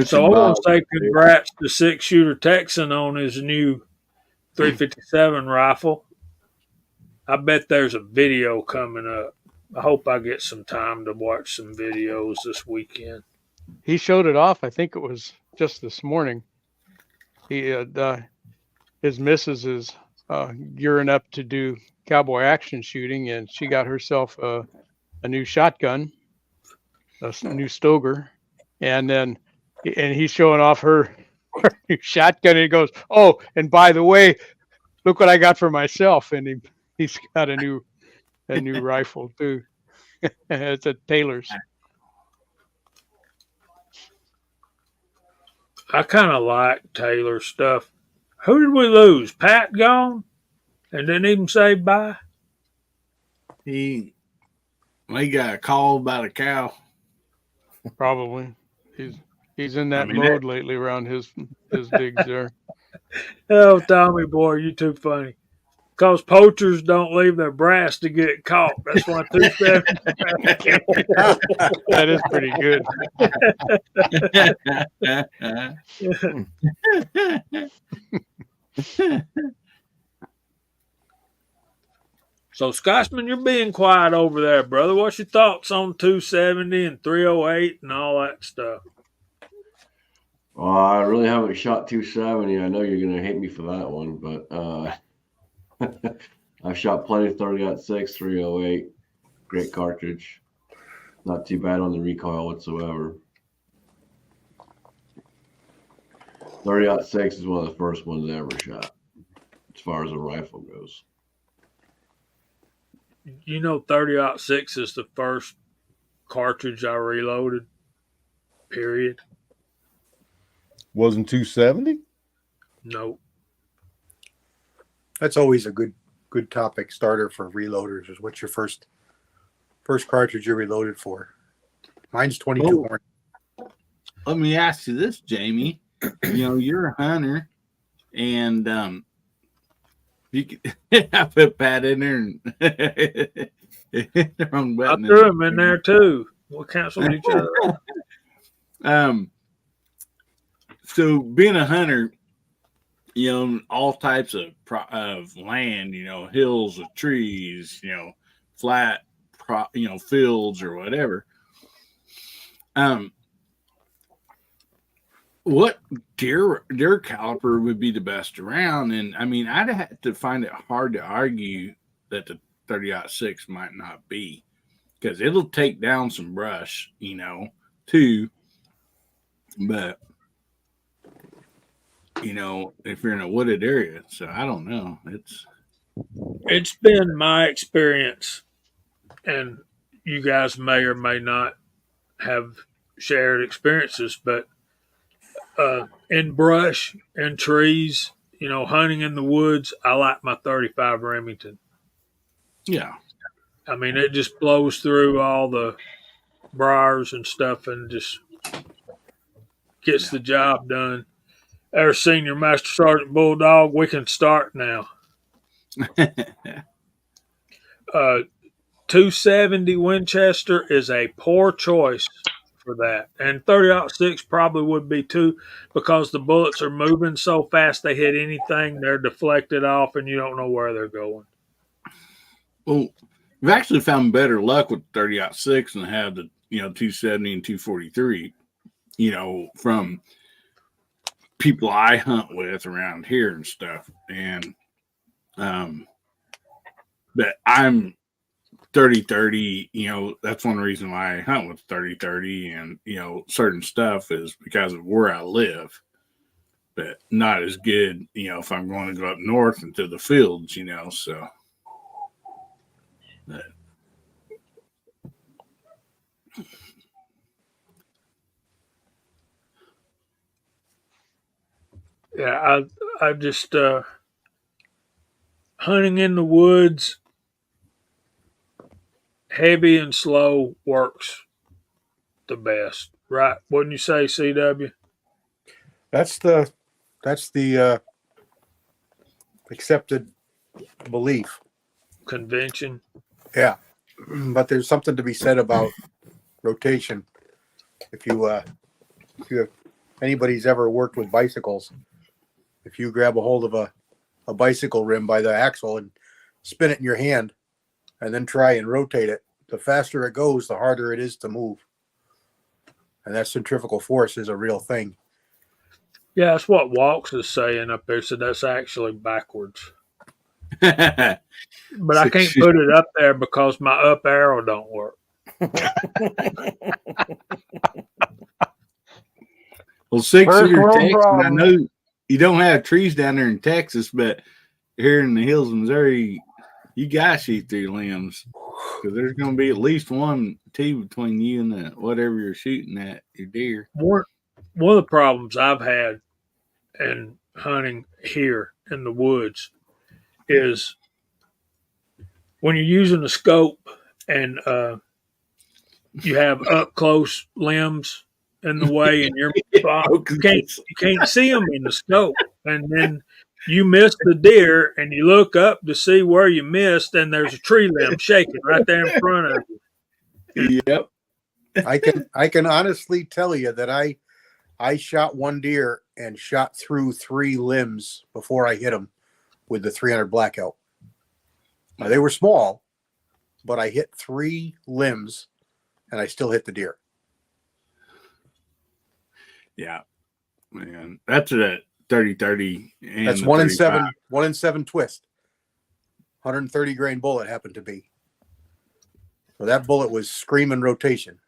So I want to say congrats to 6-shooter Texan on his new 357 rifle. I bet there's a video coming up. I hope I get some time to watch some videos this weekend. He showed it off. I think it was just this morning. He had, his missus is gearing up to do cowboy action shooting, and she got herself a new shotgun, a new Stoger, and he's showing off her new shotgun. And he goes, "Oh, and by the way, look what I got for myself." And he's got a new rifle too. It's a Taylor's. I kind of like Taylor stuff. Who did we lose? Pat gone? and didn't even say bye. He got a call about a cow. Probably. He's in that I mean, mode lately around his digs there. Oh, Tommy boy, you too funny. Because poachers don't leave their brass to get caught. That's why 270. That is pretty good. So, Scotsman, you're being quiet over there, brother. What's your thoughts on 270 and 308 and all that stuff? Well, I really haven't shot 270. I know you're gonna hate me for that one, but I've shot plenty of 30-06, 308. Great cartridge. Not too bad on the recoil whatsoever. 30-06 is one of the first ones I ever shot, as far as a rifle goes. You know, 30-06 is the first cartridge I reloaded. Period. Wasn't 270? No. That's always a good topic starter for reloaders. Is what's your first cartridge you reloaded for? Mine's 22 Horn. Let me ask you this, Jamie. You know, you're a hunter, and you could I put Pat in there and hit the wrong I button. threw him in there too. We'll cancel each other. So being a hunter, you know, all types of land, you know, hills with trees, you know, flat, fields or whatever. What deer caliper would be the best around? And I mean, I'd have to find it hard to argue that the 30-06 might not be, because it'll take down some brush, you know, too. But you know, if you're in a wooded area, so I don't know. It's been my experience, and you guys may or may not have shared experiences, but in brush and trees, you know, hunting in the woods, I like my 35 Remington. Yeah. I mean, it just blows through all the briars and stuff and just gets the job done. Our Senior Master Sergeant Bulldog, we can start now. 270 Winchester is a poor choice for that. And 30-06 probably would be too, because the bullets are moving so fast they hit anything, they're deflected off, and you don't know where they're going. Well, we've actually found better luck with 30-06 than have the 270 and 243. You know, from people I hunt with around here and stuff, and but I'm 30-30. You know, that's one reason why I hunt with 30-30, and certain stuff is because of where I live. But not as good, if I'm going to go up north into the fields, so. But. Yeah, I just hunting in the woods, heavy and slow works the best, right? Wouldn't you say, CW? That's the accepted belief. Convention. Yeah, but there's something to be said about rotation. If you have anybody's ever worked with bicycles, if you grab a hold of a bicycle rim by the axle and spin it in your hand and then try and rotate it, the faster it goes, the harder it is to move. And that centrifugal force is a real thing. Yeah, that's what Walks is saying up there, so that's actually backwards. But I can't put it up there because my up arrow don't work. Well, 6-shooter Texas, I know you don't have trees down there in Texas, but here in the hills of Missouri, you got to shoot through limbs, because there's going to be at least 1, 2 between you and whatever you're shooting at, your deer. One of the problems I've had in hunting here in the woods is when you're using a scope and you have up close limbs in the way, and you can't see them in the scope, and then you miss the deer, and you look up to see where you missed, and there's a tree limb shaking right there in front of you. Yep. I can honestly tell you that I shot one deer and shot through 3 limbs before I hit them with the 300 blackout. Now, they were small, but I hit 3 limbs and I still hit the deer. Yeah, man, that's a 30-30. That's 1 in 7, 1 in 7 twist. 130 grain bullet happened to be. So that bullet was screaming rotation.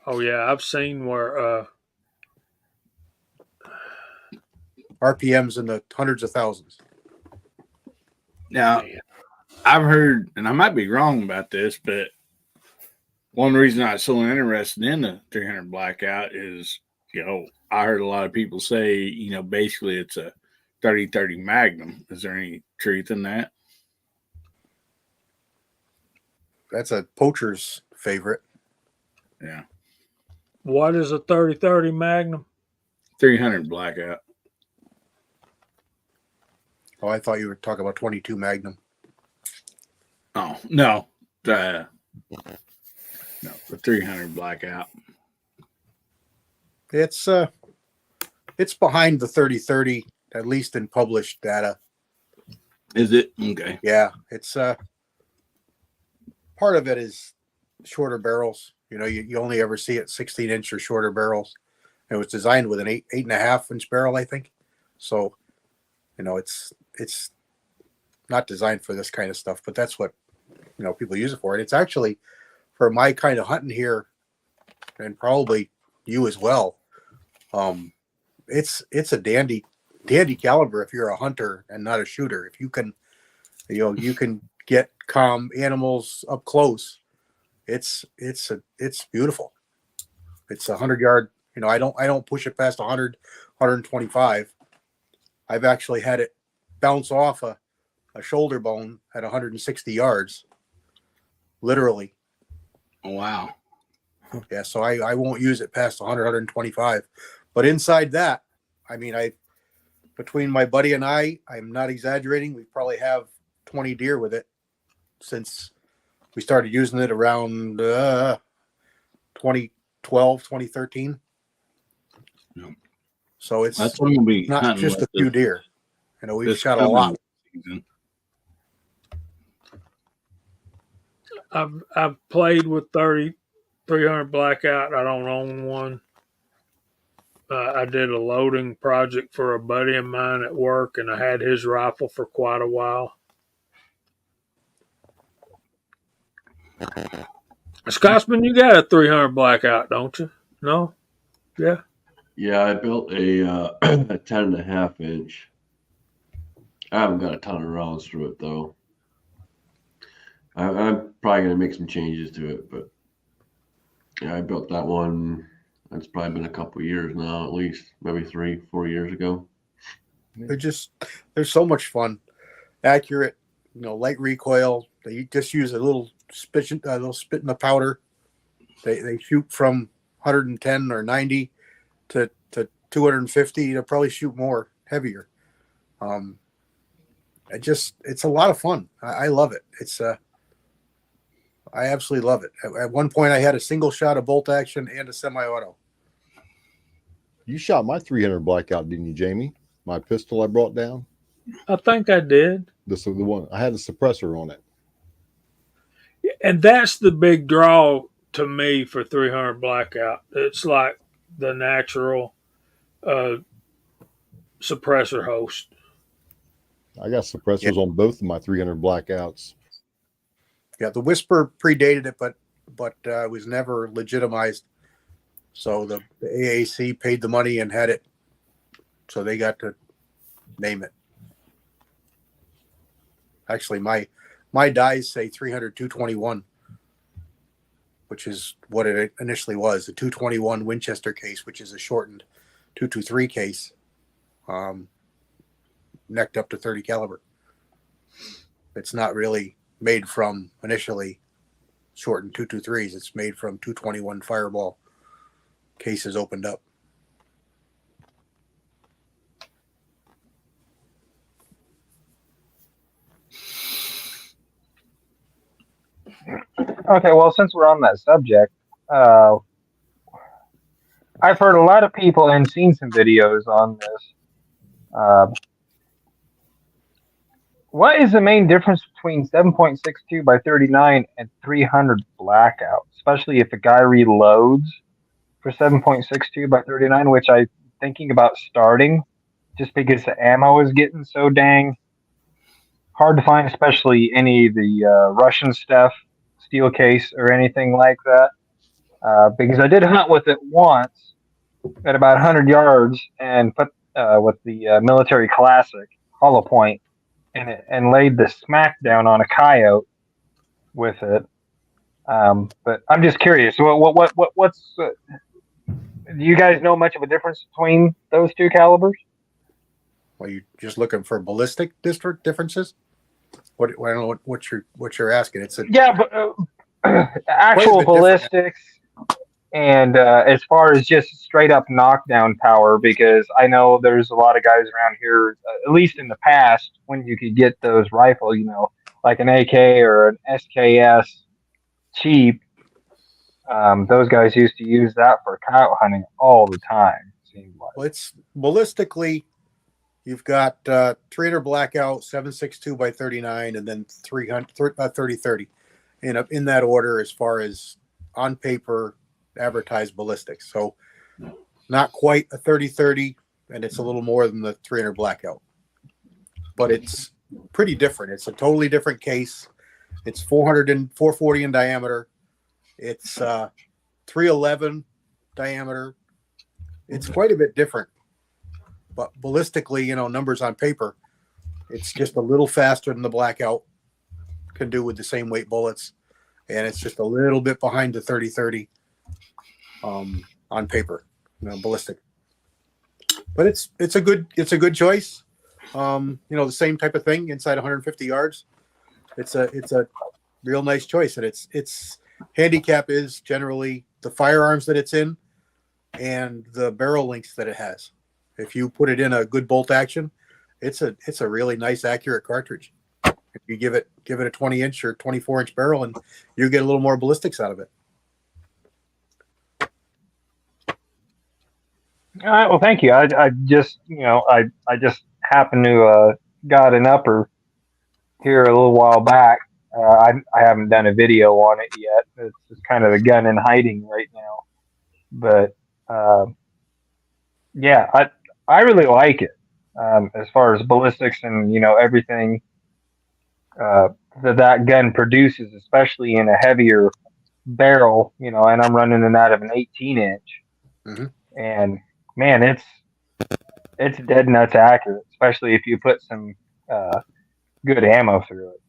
Oh yeah, I've seen where RPMs in the hundreds of thousands. Now, I've heard, and I might be wrong about this, but one reason I was so interested in the 300 blackout is, I heard a lot of people say, basically it's a 30-30 Magnum. Is there any truth in that? That's a poacher's favorite. Yeah. what is a 30-30 Magnum? 300 blackout. Oh, I thought you were talking about 22 Magnum. Oh, no. No, the 300 blackout. It's behind the 30-30, at least in published data. Is it? Okay. Yeah, it's part of it is shorter barrels. You only ever see it 16-inch or shorter barrels. It was designed with an 8.5-inch barrel, I think. So, it's not designed for this kind of stuff, but that's what people use it for. And it's actually for my kind of hunting here, and probably you as well. It's a dandy caliber if you're a hunter and not a shooter. If you can, you can get calm animals up close. It's beautiful. It's 100-yard. I don't push it past 100, 125. I've actually had it bounce off a shoulder bone at 160 yards, literally. Oh, wow. Yeah, so I won't use it past 100, 125. But inside that, between my buddy and I'm not exaggerating, we probably have 20 deer with it since we started using it around 2012, 2013. Yep. So it's That's going to be not just a few deer. We've shot a lot. Season. I've played with 300 blackout. I don't own one. I did a loading project for a buddy of mine at work, and I had his rifle for quite a while. Scotsman, you got a 300 blackout, don't you? No? Yeah. Yeah, I built a 10.5-inch. I haven't got a ton of rounds through it though. I'm probably gonna make some changes to it, but yeah, I built that one. It's probably been a couple of years now, at least maybe 3-4 years ago. They're so much fun, accurate, light recoil. They just use a little spit in the powder. They shoot from 110 or 90 to 250. They'll probably shoot more heavier. It's a lot of fun. I love it. I absolutely love it. At one point, I had a single shot of bolt action and a semi-auto. You shot my 300 blackout, didn't you, Jamie? My pistol I brought down. I think I did. The one I had a suppressor on it. And that's the big draw to me for 300 blackout. It's like the natural suppressor host. I got suppressors on both of my 300 blackouts. Yeah, the Whisper predated it, but it was never legitimized. So the AAC paid the money and had it, so they got to name it. Actually, my dies say 300 221, which is what it initially was, the 221 Winchester case, which is a shortened 223 case, necked up to 30 caliber. It's not really made from initially shortened 223s. It's made from 221 Fireball cases opened up. Okay, well, since we're on that subject, I've heard a lot of people and seen some videos on this. What is the main difference between 7.62 by 39 and 300 blackout, especially if a guy reloads for 7.62 by 39, which I'm thinking about starting just because the ammo is getting so dang hard to find, especially any of the Russian stuff, steel case or anything like that. Because I did hunt with it once at about 100 yards and put with the military classic hollow point and laid the smack down on a coyote with it. But I'm just curious. What's do you guys know much of a difference between those two calibers? Are you just looking for ballistic district differences? I don't know what you're asking. It's a Yeah, but actual ballistics and as far as just straight up knockdown power, because I know there's a lot of guys around here, at least in the past, when you could get those rifles, like an AK or an SKS cheap, those guys used to use that for coyote hunting all the time. It seemed like. Well, it's ballistically, you've got 300 blackout, 7.62 by 39, and then 30-30 in that order as far as on paper advertised ballistics. So not quite a 30-30, and it's a little more than the 300 blackout, but it's pretty different. It's a totally different case. It's 440 in diameter. It's 311 diameter. It's quite a bit different, but ballistically, numbers on paper, it's just a little faster than the blackout can do with the same weight bullets, and it's just a little bit behind the 30-30 on paper, ballistic. But it's a good choice. The same type of thing inside 150 yards. It's a real nice choice, and its handicap is generally the firearms that it's in and the barrel lengths that it has. If you put it in a good bolt action, it's a really nice, accurate cartridge. If you give it a 20-inch or 24-inch barrel, and you get a little more ballistics out of it. All right. Well, thank you. I just I just happened to got an upper here a little while back. I haven't done a video on it yet. It's just kind of a gun in hiding right now. But yeah, I really like it as far as ballistics and everything that gun produces, especially in a heavier barrel. And I'm running it out of an 18-inch, and man, it's dead nuts accurate, especially if you put some good ammo through it.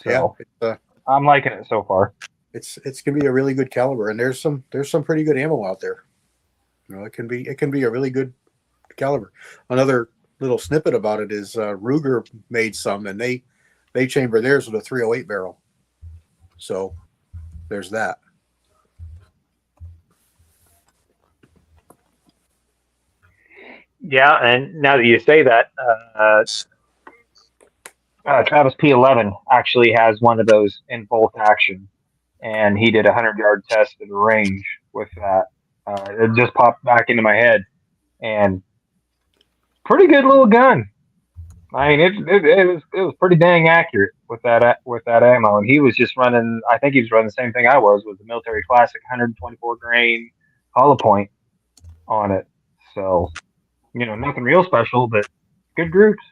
So yeah, I'm liking it so far. It's gonna be a really good caliber, and there's some pretty good ammo out there. It can be a really good caliber. Another little snippet about it is Ruger made some, and they chamber theirs with a 308 barrel. So there's that. Yeah, and now that you say that, Travis P11 actually has one of those in bolt action, and he did a 100-yard test at a range with that. It just popped back into my head, and pretty good little gun. I mean, it was pretty dang accurate with that ammo, and he was just running. I think he was running the same thing I was with the military classic 124 grain hollow point on it. So, nothing real special, but good groups.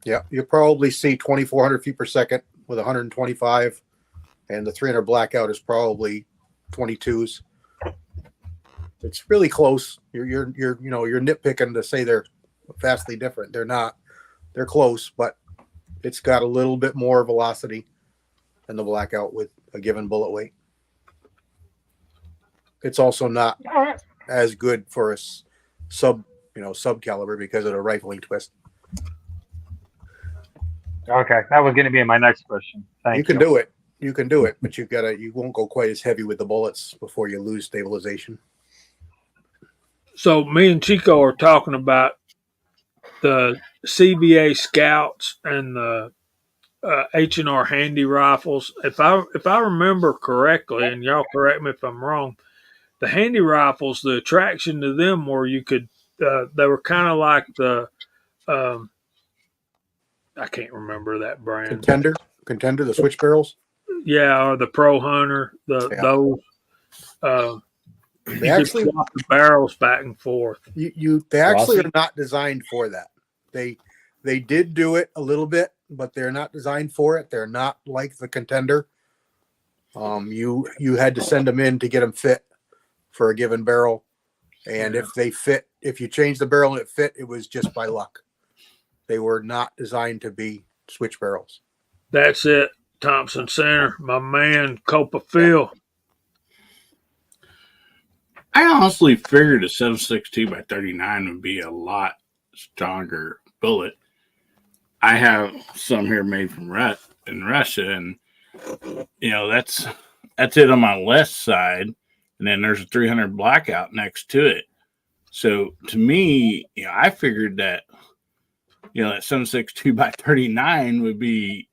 Yeah, you'll probably see 2,400 feet per second with 125, and the 300 blackout is probably 22s. It's really close. You're nitpicking to say they're vastly different. They're not. They're close, but it's got a little bit more velocity than the blackout with a given bullet weight. It's also not as good for a sub caliber because of the rifling twist. Okay, that was going to be my next question. Thank you. You can do it. You can do it, but you won't go quite as heavy with the bullets before you lose stabilization. So me and Chico are talking about the CBA Scouts and the H&R Handy rifles. If I remember correctly, and y'all correct me if I'm wrong, the Handy rifles, the attraction to them were you could they were kind of like the um, I can't remember that brand. Contender, the switch barrels. Yeah, or the Pro Hunter, those. They actually swap the barrels back and forth. They actually are not designed for that. They did do it a little bit, but they're not designed for it. They're not like the Contender. You had to send them in to get them fit for a given barrel, and if they fit, if you change the barrel and it fit, it was just by luck. They were not designed to be switch barrels. That's it, Thompson Center, my man, Copa Phil. I honestly figured a 7.62 by 39 would be a lot stronger bullet. I have some here made from in Russia, and that's it on my left side, and then there's a 300 blackout next to it. So to me, I figured that that 7.62 by 39 would be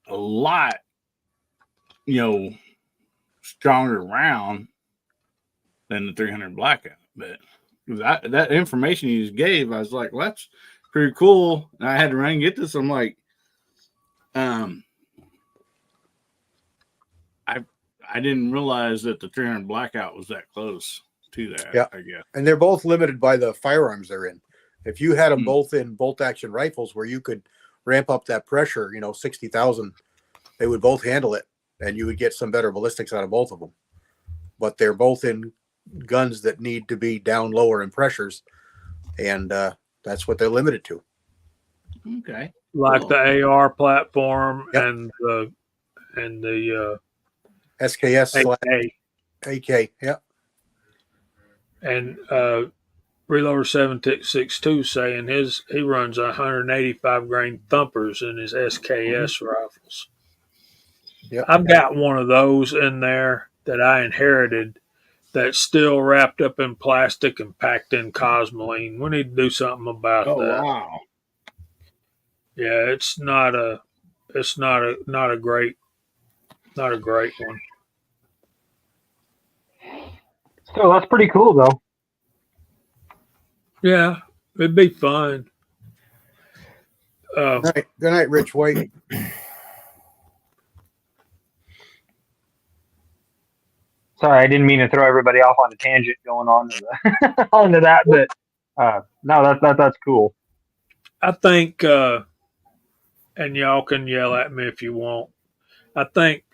a lot stronger round than the 300 blackout. But that information you just gave, I was like, well, that's pretty cool. And I had to run and get this. I'm like, I didn't realize that the 300 blackout was that close to that. Yeah, I guess. And they're both limited by the firearms they're in. If you had them both in bolt action rifles where you could ramp up that pressure, 60,000, they would both handle it, and you would get some better ballistics out of both of them. But they're both in guns that need to be down lower in pressures, and that's what they're limited to. Okay. Like the AR platform. Yep. and the SKS AK. Yeah. And Reloader 7.62 saying he runs 185 grain thumpers in his SKS rifles. Yep. I've got one of those in there that I inherited that's still wrapped up in plastic and packed in cosmoline. We need to do something about that. Wow. Yeah, it's not a great one. Still, that's pretty cool though. Yeah, it'd be fun. Good night, Rich White. Sorry, I didn't mean to throw everybody off on a tangent going on to onto that, but no, that's cool. I think, and y'all can yell at me if you want, I think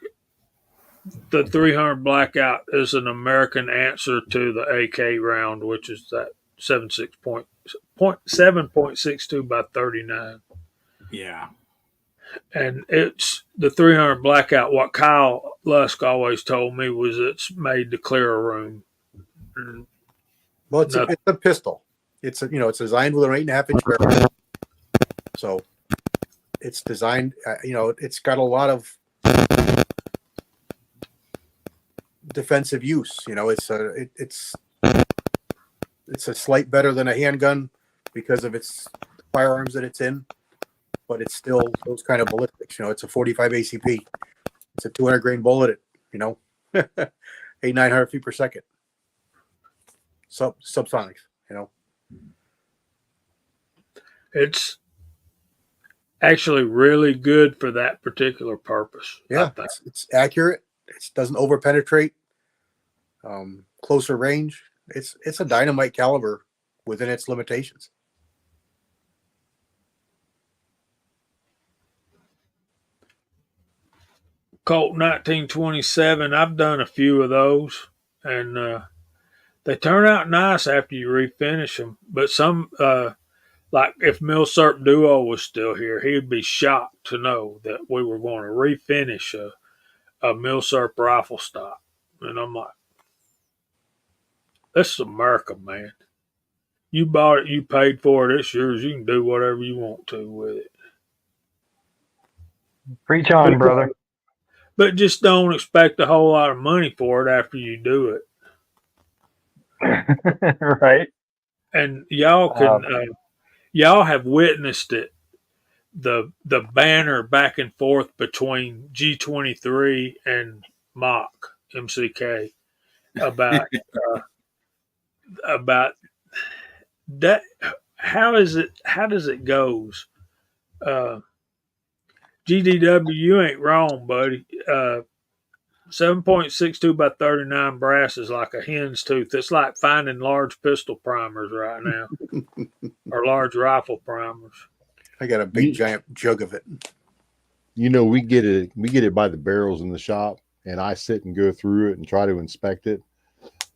the 300 blackout is an American answer to the AK round, which is that 7.62 by 39. Yeah. And it's the 300 blackout. What Kyle Lusk always told me was it's made to clear a room. Well, it's a pistol. It's it's designed with an 8.5 inch barrel. So it's designed. It's got a lot of defensive use. It's a slight better than a handgun because of its firearms that it's in, but it's still those kind of ballistics. It's a 45 ACP. It's a 200 grain bullet at 900 feet per second. Subsonics. It's actually really good for that particular purpose. Yeah, it's accurate. It doesn't over penetrate. Closer range. It's a dynamite caliber within its limitations. Colt 1927. I've done a few of those, and they turn out nice after you refinish them. But some, like if Milsurp Duo was still here, he'd be shocked to know that we were going to refinish a Milsurp rifle stock. And I'm like, this is America, man. You bought it, you paid for it, it's yours. You can do whatever you want to with it. Preach on, brother. But just don't expect a whole lot of money for it after you do it. Right. And y'all can y'all have witnessed it. The banner back and forth between G23 and Mock MCK about about that. How does it goes? GDW, you ain't wrong, buddy. 7.62 by 39 brass is like a hen's tooth. It's like finding large pistol primers right now, or large rifle primers. I got a big giant jug of it. You know, we get it by the barrels in the shop, and I sit and go through it and try to inspect it.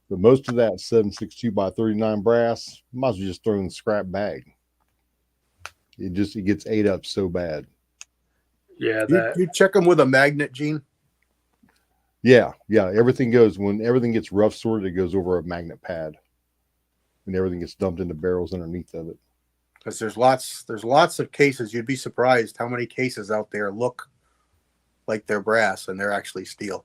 But most of that 7.62 by 39 brass, might as well just throw in the scrap bag. It gets ate up so bad. Yeah, you check them with a magnet, Gene? Yeah. Everything goes, when everything gets rough sorted, it goes over a magnet pad, and everything gets dumped into barrels underneath of it. Because there's lots of cases. You'd be surprised how many cases out there look like they're brass and they're actually steel.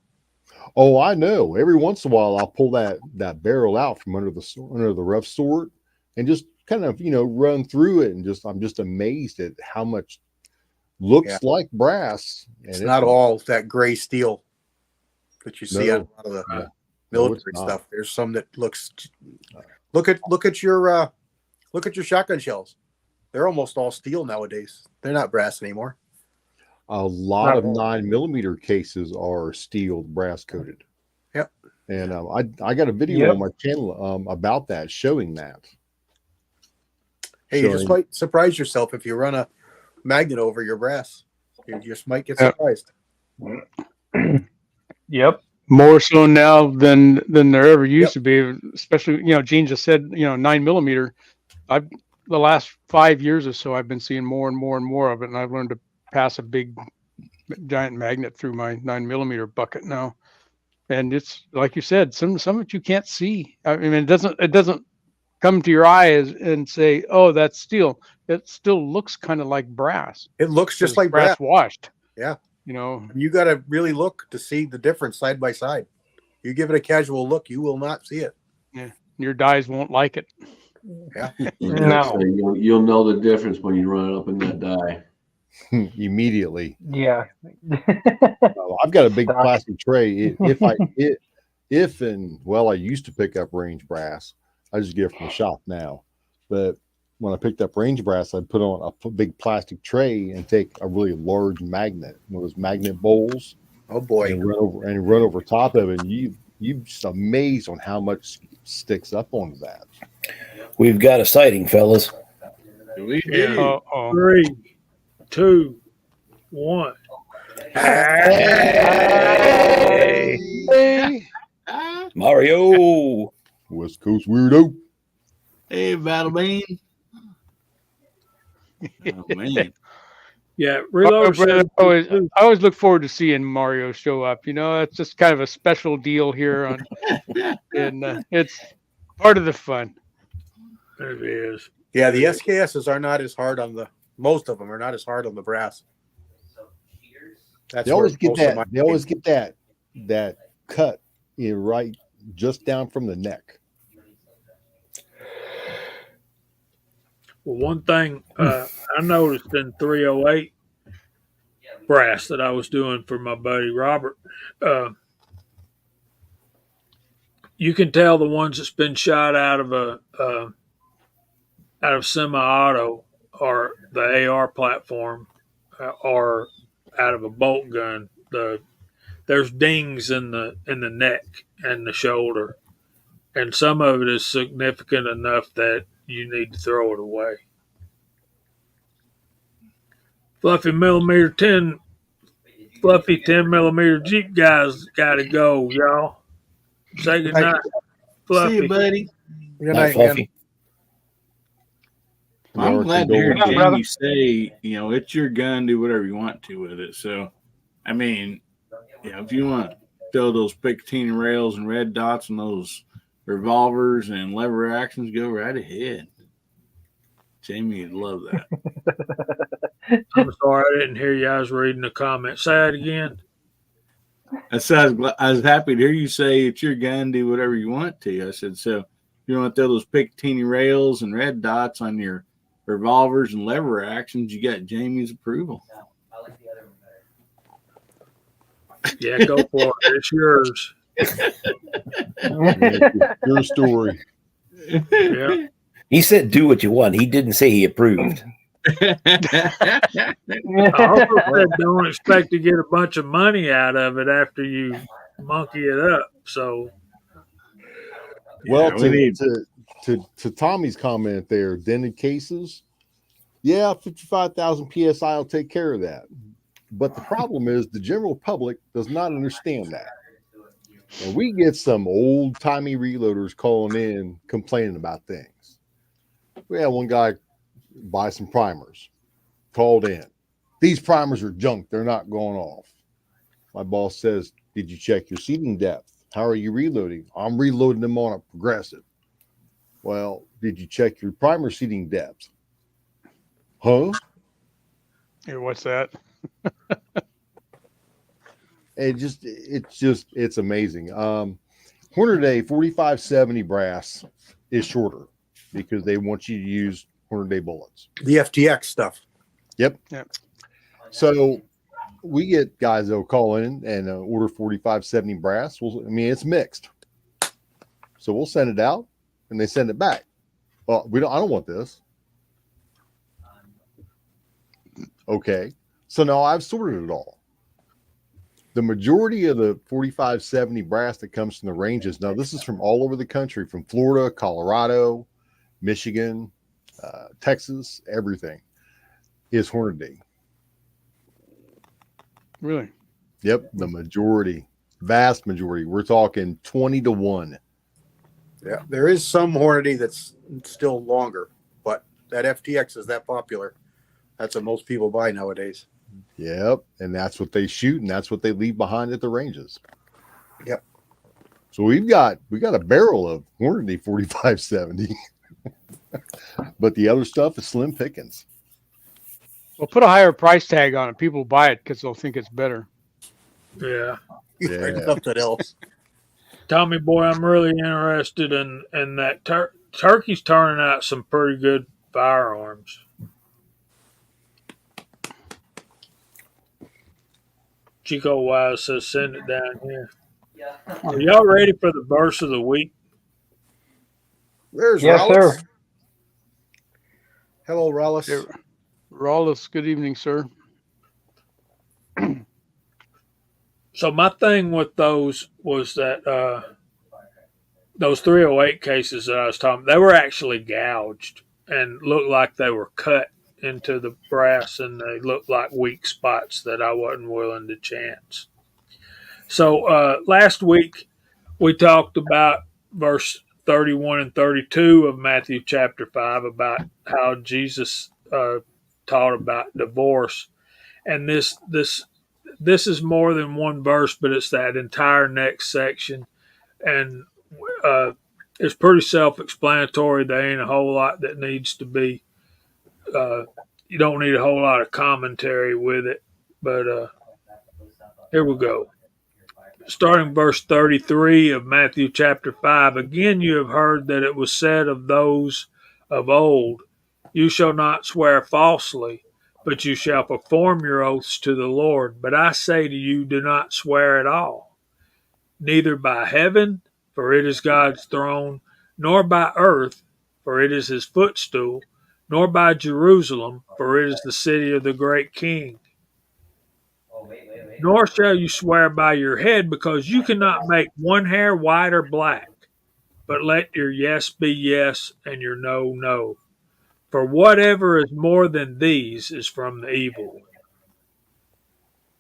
Oh, I know. Every once in a while, I'll pull that barrel out from under the rough sort and just kind of run through it, and I'm just amazed at how much looks like brass. It's not all that gray steel that you see on a lot of the military stuff. There's some that looks. Look at your shotgun shells. They're almost all steel nowadays. They're not brass anymore. A lot of 9mm cases are steel, brass coated. Yep. And I got a video on my channel about that, showing that. Hey, you just might surprise yourself if you run a magnet over your brass. You just might get surprised. Yep. More so now than there ever used to be. Especially, Gene just said, 9mm. The last 5 years or so, I've been seeing more and more and more of it, and I've learned to pass a big giant magnet through my 9mm bucket now. And it's like you said, some of it you can't see. I mean, it doesn't come to your eye and say, oh, that's steel. It still looks kind of like brass. It looks just like brass washed. Yeah. You got to really look to see the difference side by side. You give it a casual look, you will not see it. Yeah. Your dyes won't like it. Yeah. No. You'll know the difference when you run it up in that die. Immediately. Yeah. I've got a big plastic tray. I used to pick up range brass. I just get it from the shop now. But when I picked up range brass, I'd put on a big plastic tray and take a really large magnet, one of those magnet bowls. Oh boy. And run over top of it. And you just amazed on how much sticks up onto that. We've got a sighting, fellas. We do. Yeah. 3, 2, 1. Hey. Mario. West Coast weirdo. Hey, Battle Bean. Oh, man. Yeah, Reload. I always look forward to seeing Mario show up. It's just kind of a special deal here and it's part of the fun. It is. Yeah, the SKSs are not as hard most of them are not as hard on the brass. They always get that cut right just down from the neck. Well, one thing I noticed in 308 brass that I was doing for my buddy Robert, you can tell the ones that's been shot out of semi-auto or the AR platform or out of a bolt gun. There's dings in the neck and the shoulder, and some of it is significant enough that you need to throw it away. Fluffy 10 millimeter Jeep guys got to go, y'all. Say goodnight, Fluffy. See you, buddy. Good night, Fluffy. I'm glad to hear Jamie say, it's your gun, do whatever you want to with it. So, I mean, if you want to throw those Picatinny rails and red dots and those revolvers and lever actions, go right ahead. Jamie would love that. I'm sorry, I didn't hear you. I was reading the comment. Say it again. I said I was happy to hear you say it's your gun, do whatever you want to. I said, so you don't want to throw those Picatinny rails and red dots on your revolvers and lever actions. You got Jamie's approval. No, I like the other one better. Yeah, go for it. It's yours. Your story. Yeah. He said, "Do what you want." He didn't say he approved. I also said don't expect to get a bunch of money out of it after you monkey it up. So, Well, we to Tommy's comment there, dented cases, yeah, 55,000 psi will take care of that. But the problem is the general public does not understand that. And we get some old timey reloaders calling in complaining about things. We had one guy buy some primers, called in. These primers are junk. They're not going off. My boss says, did you check your seating depth? How are you reloading? I'm reloading them on a progressive. Well, did you check your primer seating depth? Huh? Here, what's that? It's amazing. Hornady 4570 brass is shorter because they want you to use Hornady bullets. The FTX stuff. Yep. Yep. So we get guys that'll call in and order 4570 brass. Well, I mean, it's mixed. So we'll send it out and they send it back. Well, I don't want this. Okay. So now I've sorted it all. The majority of the 4570 brass that comes from the ranges, now this is from all over the country, from Florida, Colorado, Michigan, Texas, everything is Hornady. Really? Yep, the majority, vast majority. We're talking 20-1. Yeah, there is some Hornady that's still longer, but that FTX is that popular. That's what most people buy nowadays. Yep, and that's what they shoot, and that's what they leave behind at the ranges. Yep. So we got a barrel of Hornady 4570, but the other stuff is slim pickings. Well, put a higher price tag on it. People buy it because they'll think it's better. yeah. Yeah. Something else. Tommy boy, I'm really interested in that. Turkey's turning out some pretty good firearms. Chico Wise says send it down here. Yeah. Are y'all ready for the verse of the week? There's Yes, Rollis. sir. Hello, Rollis. Here, Rawless, good evening, sir. So my thing with those was that those 308 cases that I was talking, they were actually gouged and looked like they were cut into the brass, and they looked like weak spots that I wasn't willing to chance. So last week we talked about verse 31 and 32 of Matthew chapter 5 about how Jesus taught about divorce, and this is more than one verse, but it's that entire next section, and it's pretty self-explanatory. There ain't a whole lot that needs to be. You don't need a whole lot of commentary with it, but here we go. Starting verse 33 of Matthew chapter 5. Again, you have heard that it was said of those of old, you shall not swear falsely, but you shall perform your oaths to the Lord. But I say to you, do not swear at all, neither by heaven, for it is God's throne, nor by earth, for it is his footstool, nor by Jerusalem, for it is the city of the great King. Nor shall you swear by your head, because you cannot make one hair white or black. But let your yes be yes, and your no, no. For whatever is more than these is from the evil.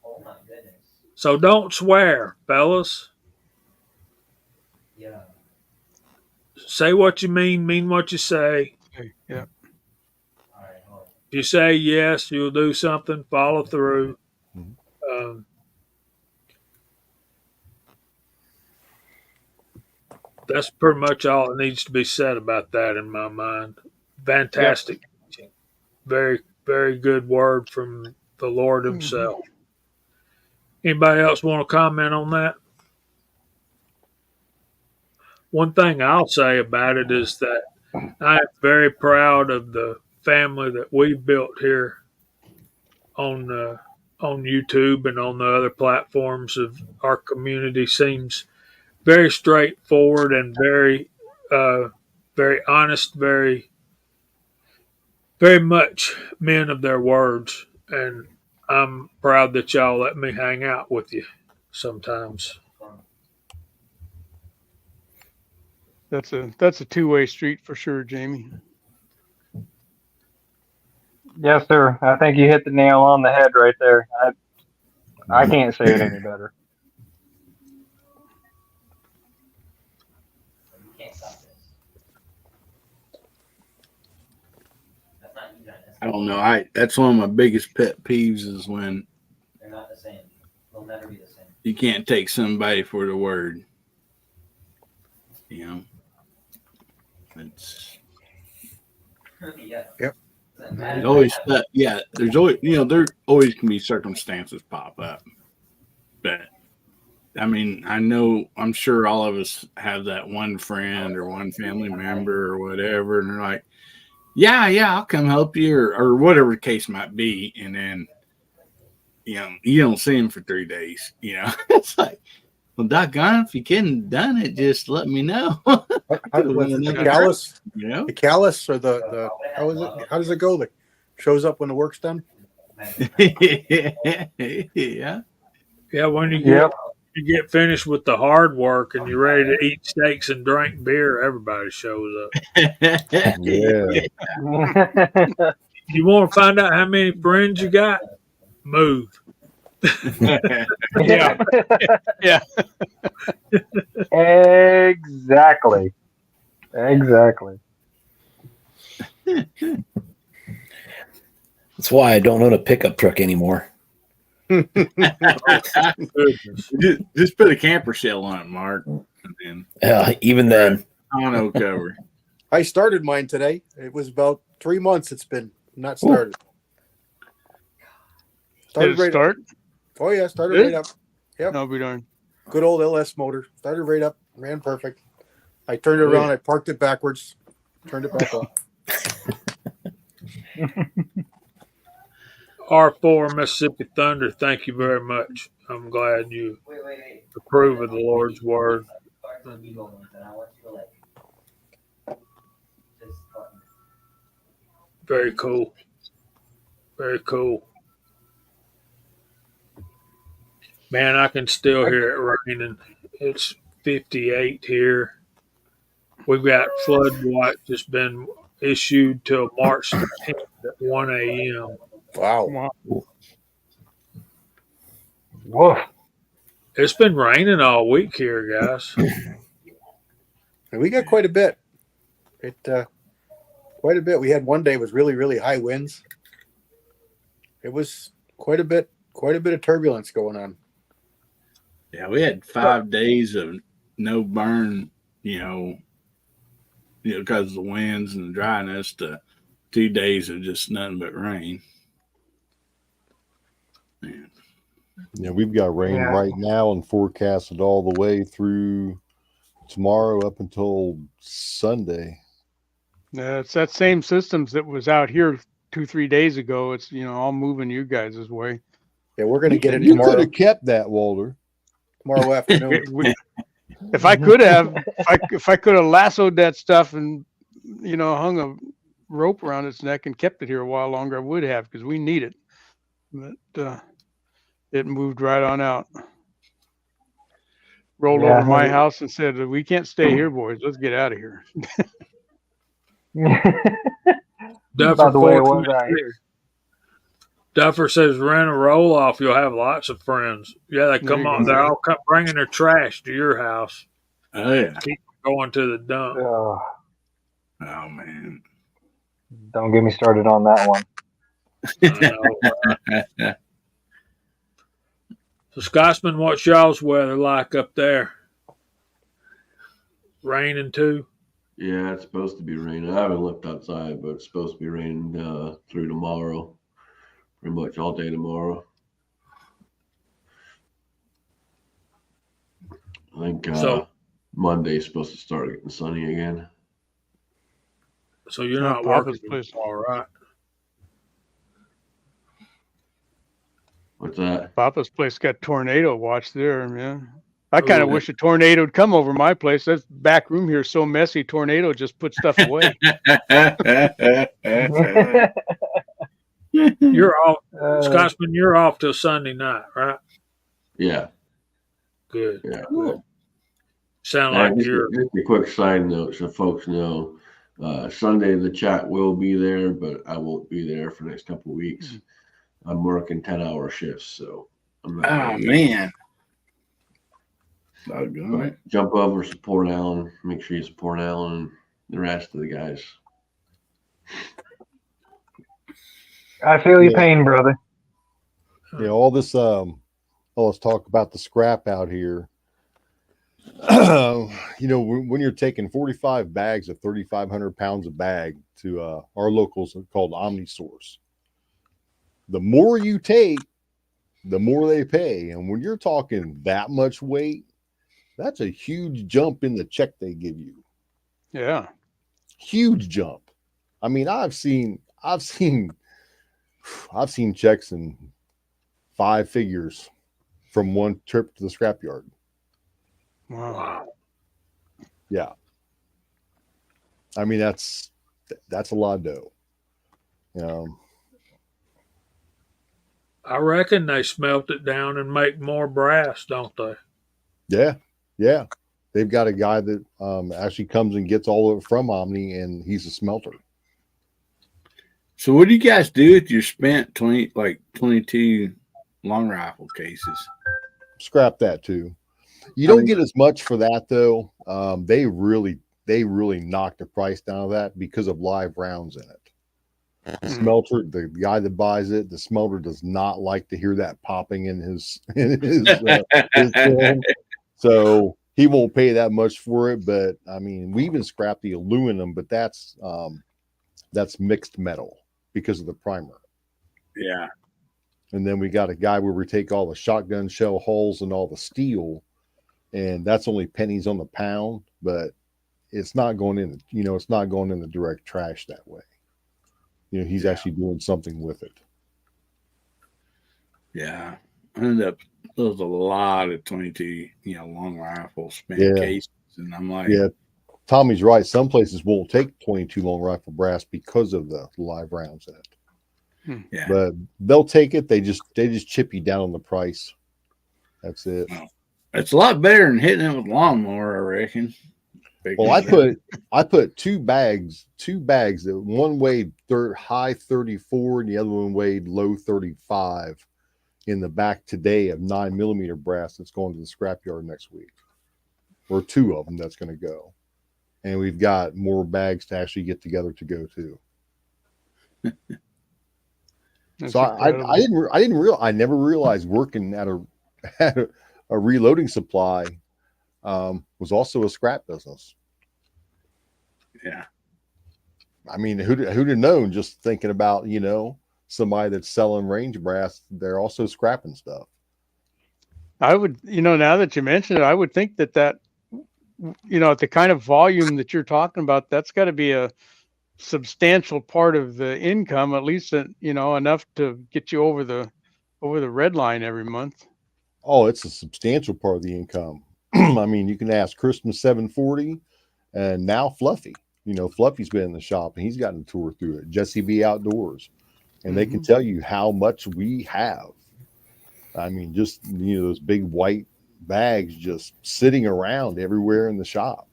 Oh my goodness. So don't swear, fellas. Yeah. Say what you mean what you say. Okay. Yeah. All right. Hold on. If you say yes, you'll do something, follow through. That's pretty much all that needs to be said about that in my mind. Fantastic. Yep. Very, very good word from the Lord Himself. Anybody else want to comment on that? One thing I'll say about it is that I am very proud of the family that we've built here on YouTube and on the other platforms of our community. Seems very straightforward and very honest, very much men of their words. And I'm proud that y'all let me hang out with you sometimes. That's a two-way street for sure, Jamie. Yes, sir. I think you hit the nail on the head right there. I can't say it any better. You can't stop this. That's not you, Dennis. I don't know. That's one of my biggest pet peeves is when They're not the same. They'll never be the same. you can't take somebody for the word. You know, it's Yeah. Yep. Doesn't matter. there's always yeah. There's always there always can be circumstances pop up, but I mean I'm sure all of us have that one friend or one family member or whatever, and they're like, yeah, I'll come help you or whatever the case might be, and then you don't see him for 3 days. It's like, well, doggone, if you couldn't done it, just let me know. The callus, You know? the callus, or the how is it? How does it go? That shows up when the work's done. Yeah. Yeah, when Yep. you get finished with the hard work and you're ready to eat steaks and drink beer, everybody shows up. Yeah. You want to find out how many friends you got? Move. Yeah. Yeah. Exactly. That's why I don't own a pickup truck anymore. Goodness. Just put a camper shell on it, Mark. And then Even then, tonneau cover. I started mine today. It was about 3 months. It's been not started. Did it right start? Up. Oh yeah, started Did right it? up. Yep. No, be darned. Good old LS motor. Started right up. Ran perfect. I turned it around. I parked it backwards. Turned it back up. R4 Mississippi Thunder, thank you very much. I'm glad you Wait. approve of the Lord's word. You go once, and I want you to this button. Very cool. Very cool. Man, I can still hear it raining. It's 58 here. We've got flood watch that's been issued till March 10th at 1 a.m. Wow. Woof. It's been raining all week here, guys. And we got quite a bit. Quite a bit. We had one day was really, really high winds. It was quite a bit of turbulence going on. Yeah, we had 5 days of no burn, because of the winds and the dryness, to 2 days of just nothing but rain. Man. Yeah, we've got rain Yeah. right now and forecasted all the way through tomorrow up until Sunday. Yeah, it's that same systems that was out here 2-3 days ago. It's all moving you guys' way. Yeah, we're going to get it You could tomorrow. have kept that, Walter. Tomorrow afternoon. If I could have, if I could have lassoed that stuff and hung a rope around its neck and kept it here a while longer, I would have, because we need it. But it moved right on out. Rolled Yeah. over my house and said, "We can't stay here, boys. Let's get out of here." About the way it was out here. Duffer says, rent a roll off. You'll have lots of friends. Yeah, they There come you on. go. They're all bringing their trash to your house. Oh, yeah. Keep going to the dump. Oh, Oh, man. don't get me started on that one. I know. So, Scotsman, what's y'all's weather like up there? Raining too? Yeah, it's supposed to be raining. I haven't looked outside, but it's supposed to be raining through tomorrow. Pretty much all day tomorrow. I think So Monday's supposed to start getting sunny again. so you're Oh, not Papa's working place. tomorrow, right? What's that? Papa's place got tornado watch there, man. I kind of Ooh. wish a tornado would come over my place. That back room here is so messy. Tornado just put stuff away. You're off, Uh, Scotsman. You're off till Sunday night, right? Yeah, Good. yeah. Good. Sound like And you're. just a quick side note so folks know. Sunday the chat will be there, but I won't be there for the next couple of weeks. I'm working 10-hour shifts, so I'm not. Oh man. Doggone it. Jump over, support Alan. Make sure you support Alan and the rest of the guys. I feel your pain, brother. Yeah, all this let's talk about the scrap out here. When you're taking 45 bags of 3,500 pounds a bag to our locals called OmniSource, the more you take, the more they pay. And when you're talking that much weight, that's a huge jump in the check they give you. Yeah. Huge jump. I mean, I've seen checks in 5 figures from one trip to the scrapyard. Wow. Yeah. I mean, that's a lot of dough. I reckon they smelt it down and make more brass, don't they? Yeah. Yeah. They've got a guy that actually comes and gets all of it from Omni, and he's a smelter. So what do you guys do if you spent 22 long rifle cases? Scrap that too. You don't get as much for that though. They really knocked the price down of that because of live rounds in it. The smelter, the guy that buys it, the smelter does not like to hear that popping in his film. So he won't pay that much for it. But I mean, we even scrapped the aluminum, but that's mixed metal because of the primer. Yeah. And then we got a guy where we take all the shotgun shell hulls and all the steel, and that's only pennies on the pound, but it's not going in, it's not going in the direct trash that way. He's actually doing something with it. Yeah. I ended up, there was a lot of 22, long rifle spent cases. And I'm like, yeah, Tommy's right. Some places won't take 22 long rifle brass because of the live rounds in it. Yeah. But they'll take it. They just chip you down on the price. That's it. Well, it's a lot better than hitting it with lawnmower, I reckon. Well, I put two bags that one weighed high 34 and the other one weighed low 35 in the back today of 9mm brass that's going to the scrapyard next week, or 2 of them that's going to go, and we've got more bags to actually get together to go to. So I never realized working at a reloading supply was also a scrap business. Yeah. I mean, who'd have known, just thinking about, somebody that's selling range brass, they're also scrapping stuff. I would, now that you mention it, I would think that at the kind of volume that you're talking about, that's got to be a substantial part of the income, at least, enough to get you over the red line every month. Oh, it's a substantial part of the income. I mean, you can ask Christmas 740 and now Fluffy. Fluffy's been in the shop and he's gotten a tour through it. Jesse B Outdoors. And they can tell you how much we have. I mean, just, those big white bags just sitting around everywhere in the shop.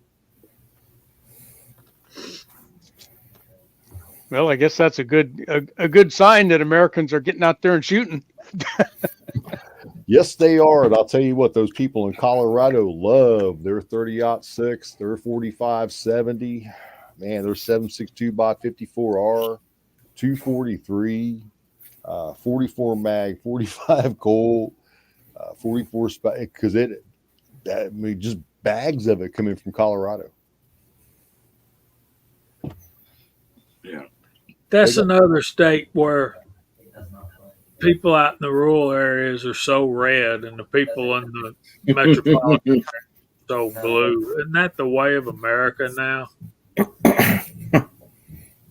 Well, I guess that's a good sign that Americans are getting out there and shooting. Yes, they are. And I'll tell you what, those people in Colorado love their 30-06, their 45-70. Man, their 7.62 by 54R, 243, 44 mag, 45 Colt, 44 because just bags of it coming from Colorado. That's another state where people out in the rural areas are so red, and the people in the metropolitan are so blue. Isn't that the way of America now?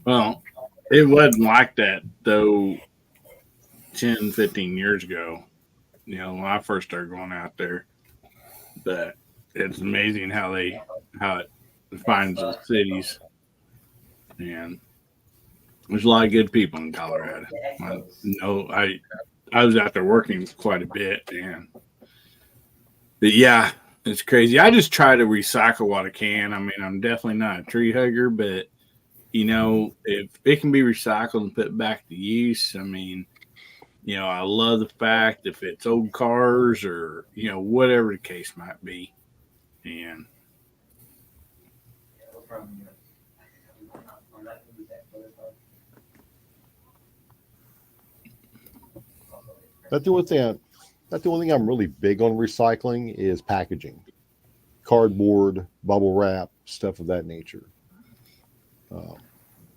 Well, it wasn't like that though 10, 15 years ago. When I first started going out there. But it's amazing how it defines the cities. And there's a lot of good people in Colorado. I was out there working quite a bit, but yeah, it's crazy. I just try to recycle what I can. I mean, I'm definitely not a tree hugger, but if it can be recycled and put back to use, I mean, I love the fact if it's old cars or whatever the case might be, and That's the only thing. That's the only thing I'm really big on recycling is packaging, cardboard, bubble wrap, stuff of that nature.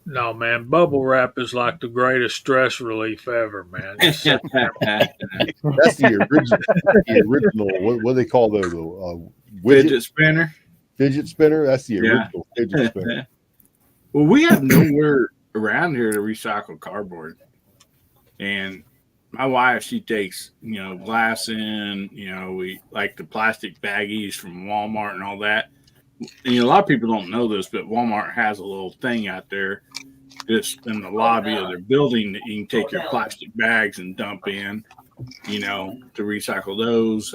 No, man, bubble wrap is like the greatest stress relief ever, man. That's the original. What do they call those? Fidget spinner. Fidget spinner. That's the original fidget spinner. Well, we have nowhere around here to recycle cardboard, and my wife, she takes glass in. We like the plastic baggies from Walmart and all that. And, a lot of people don't know this, but Walmart has a little thing out there just in the lobby of their building that you can take your plastic bags and dump in, to recycle those.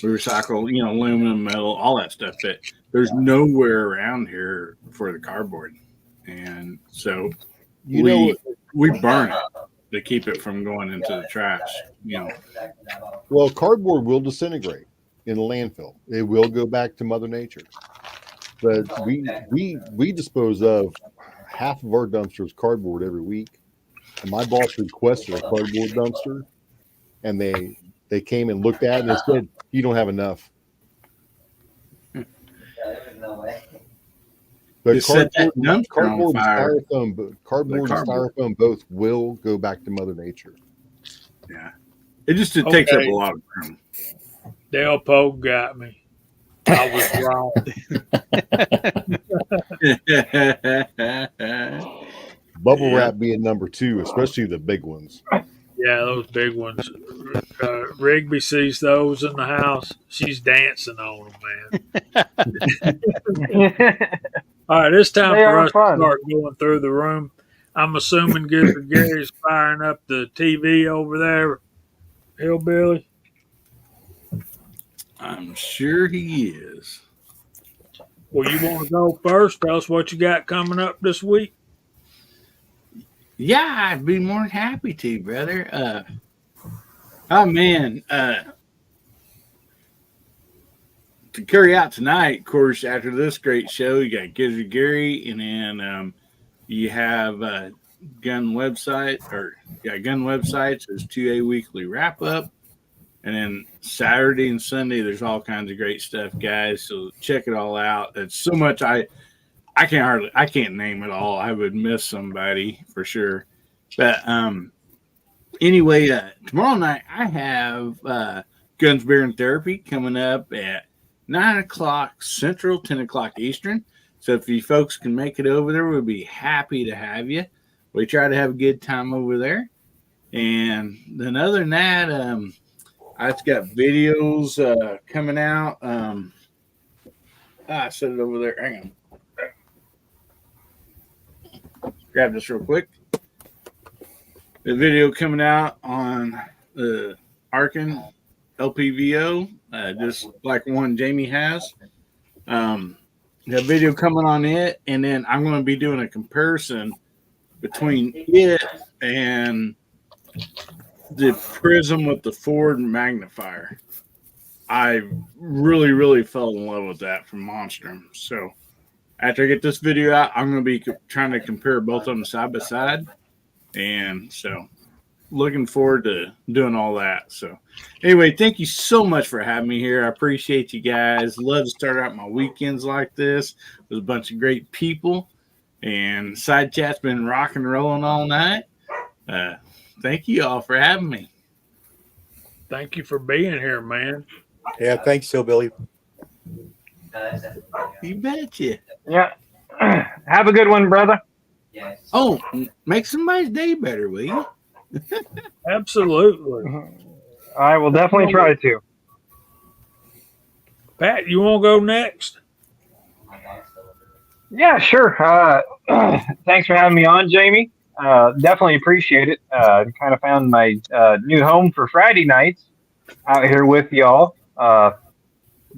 We recycle, aluminum, metal, all that stuff. But there's nowhere around here for the cardboard. And so we burn it to keep it from going into the trash, Well, cardboard will disintegrate in a landfill. It will go back to Mother Nature. But we dispose of half of our dumpsters cardboard every week. And my boss requested a cardboard dumpster, and they came and looked at it and they said, "You don't have enough." But cardboard and styrofoam both will go back to Mother Nature. Yeah, it takes up a lot of room. Del Poe got me. I was wrong. Bubble wrap being number 2, especially the big ones. Yeah, those big ones. Rigby sees those in the house. She's dancing on them, man. All right, it's time for us to start going through the room. I'm assuming Gary's firing up the TV over there. Hillbilly? I'm sure he is. Well, you want to go first? Tell us what you got coming up this week. Yeah, I'd be more than happy to, brother. Oh, man. To carry out tonight, of course, after this great show, you got Gizzard Gary, and then you have Gun Websites. There's 2A Weekly Wrap-Up. And then Saturday and Sunday, there's all kinds of great stuff, guys. So check it all out. It's so much I can't name it all. I would miss somebody for sure. But anyway, tomorrow night I have Guns, Beer, and Therapy coming up at 9 o'clock Central, 10 o'clock Eastern. So if you folks can make it over there, we'll be happy to have you. We try to have a good time over there. And then other than that, I've got videos coming out. I set it over there. Hang on. Grab this real quick. The video coming out on the Arkin LPVO, just like one Jamie has. The video coming on it, and then I'm going to be doing a comparison between it and the Prism with the Ford magnifier. I really, really fell in love with that from Monstrum. So after I get this video out, I'm going to be trying to compare both of them side by side. And so looking forward to doing all that. So anyway, thank you so much for having me here. I appreciate you guys. Love to start out my weekends like this with a bunch of great people. And side chat's been rock and rolling all night. Thank you all for having me. Thank you for being here, man. Yeah, thanks, Hillbilly. You betcha. Yeah. Have a good one, brother. Oh, make somebody's day better, will you? Absolutely. I will definitely try to. Pat, you want to go next? Yeah, sure. Thanks for having me on, Jamie. Definitely appreciate it. Kind of found my new home for Friday nights out here with y'all.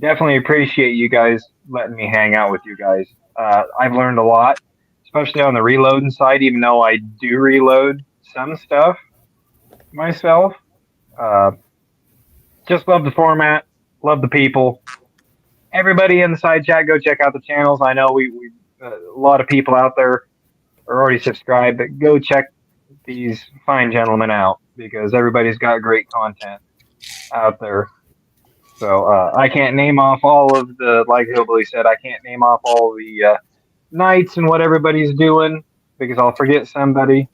Definitely appreciate you guys letting me hang out with you guys. I've learned a lot, especially on the reloading side, even though I do reload some stuff myself. Just love the format, love the people. Everybody in the side chat, go check out the channels. I know we a lot of people out there are already subscribed, but go check these fine gentlemen out because everybody's got great content out there. So I can't name off all of the, like Hillbilly said, I can't name off all the nights and what everybody's doing because I'll forget somebody.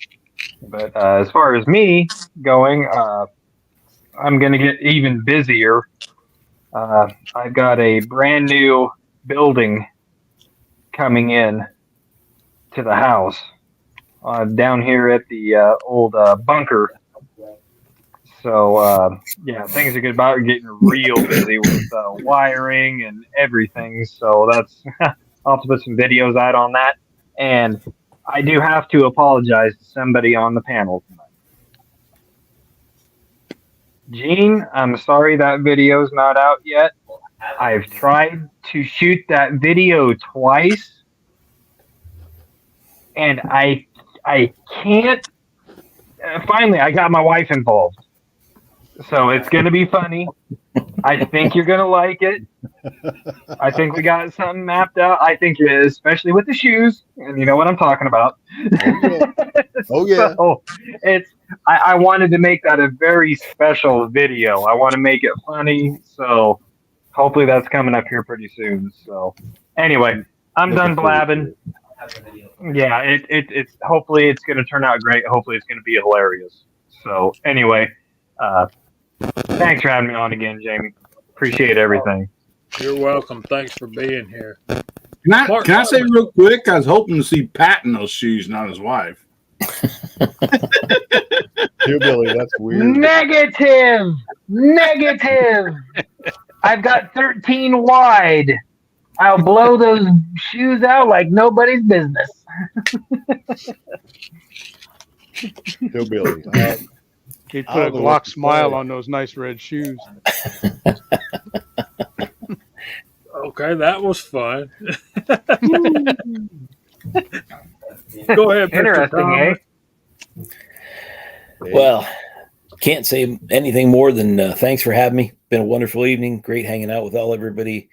But as far as me going, I'm going to get even busier. I've got a brand new building coming in to the house down here at the old bunker. So yeah, things are about getting real busy with wiring and everything. So that's I'll have to put some videos out on that. And I do have to apologize to somebody on the panel tonight. Gene, I'm sorry that video's not out yet. I've tried to shoot that video twice, and I can't. Finally, I got my wife involved, so it's gonna be funny. I think you're gonna like it. I think we got something mapped out. I think, especially with the shoes, and you know what I'm talking about. Oh yeah. So I wanted to make that a very special video. I want to make it funny, so hopefully that's coming up here pretty soon. So anyway, I'm done blabbing. Yeah, it's hopefully it's going to turn out great. Hopefully it's going to be hilarious. So anyway, thanks for having me on again, Jamie. Appreciate everything. You're welcome. Thanks for being here. Can I say real quick? I was hoping to see Pat in those shoes, not his wife. Hillbilly, that's weird. Negative. I've got 13 wide. I'll blow those shoes out like nobody's business. Hillbilly. He put a Glock smile on those nice red shoes. Okay, that was fun. Go ahead, Mr. Interesting, eh? Well, can't say anything more than thanks for having me. Been a wonderful evening. Great hanging out with everybody.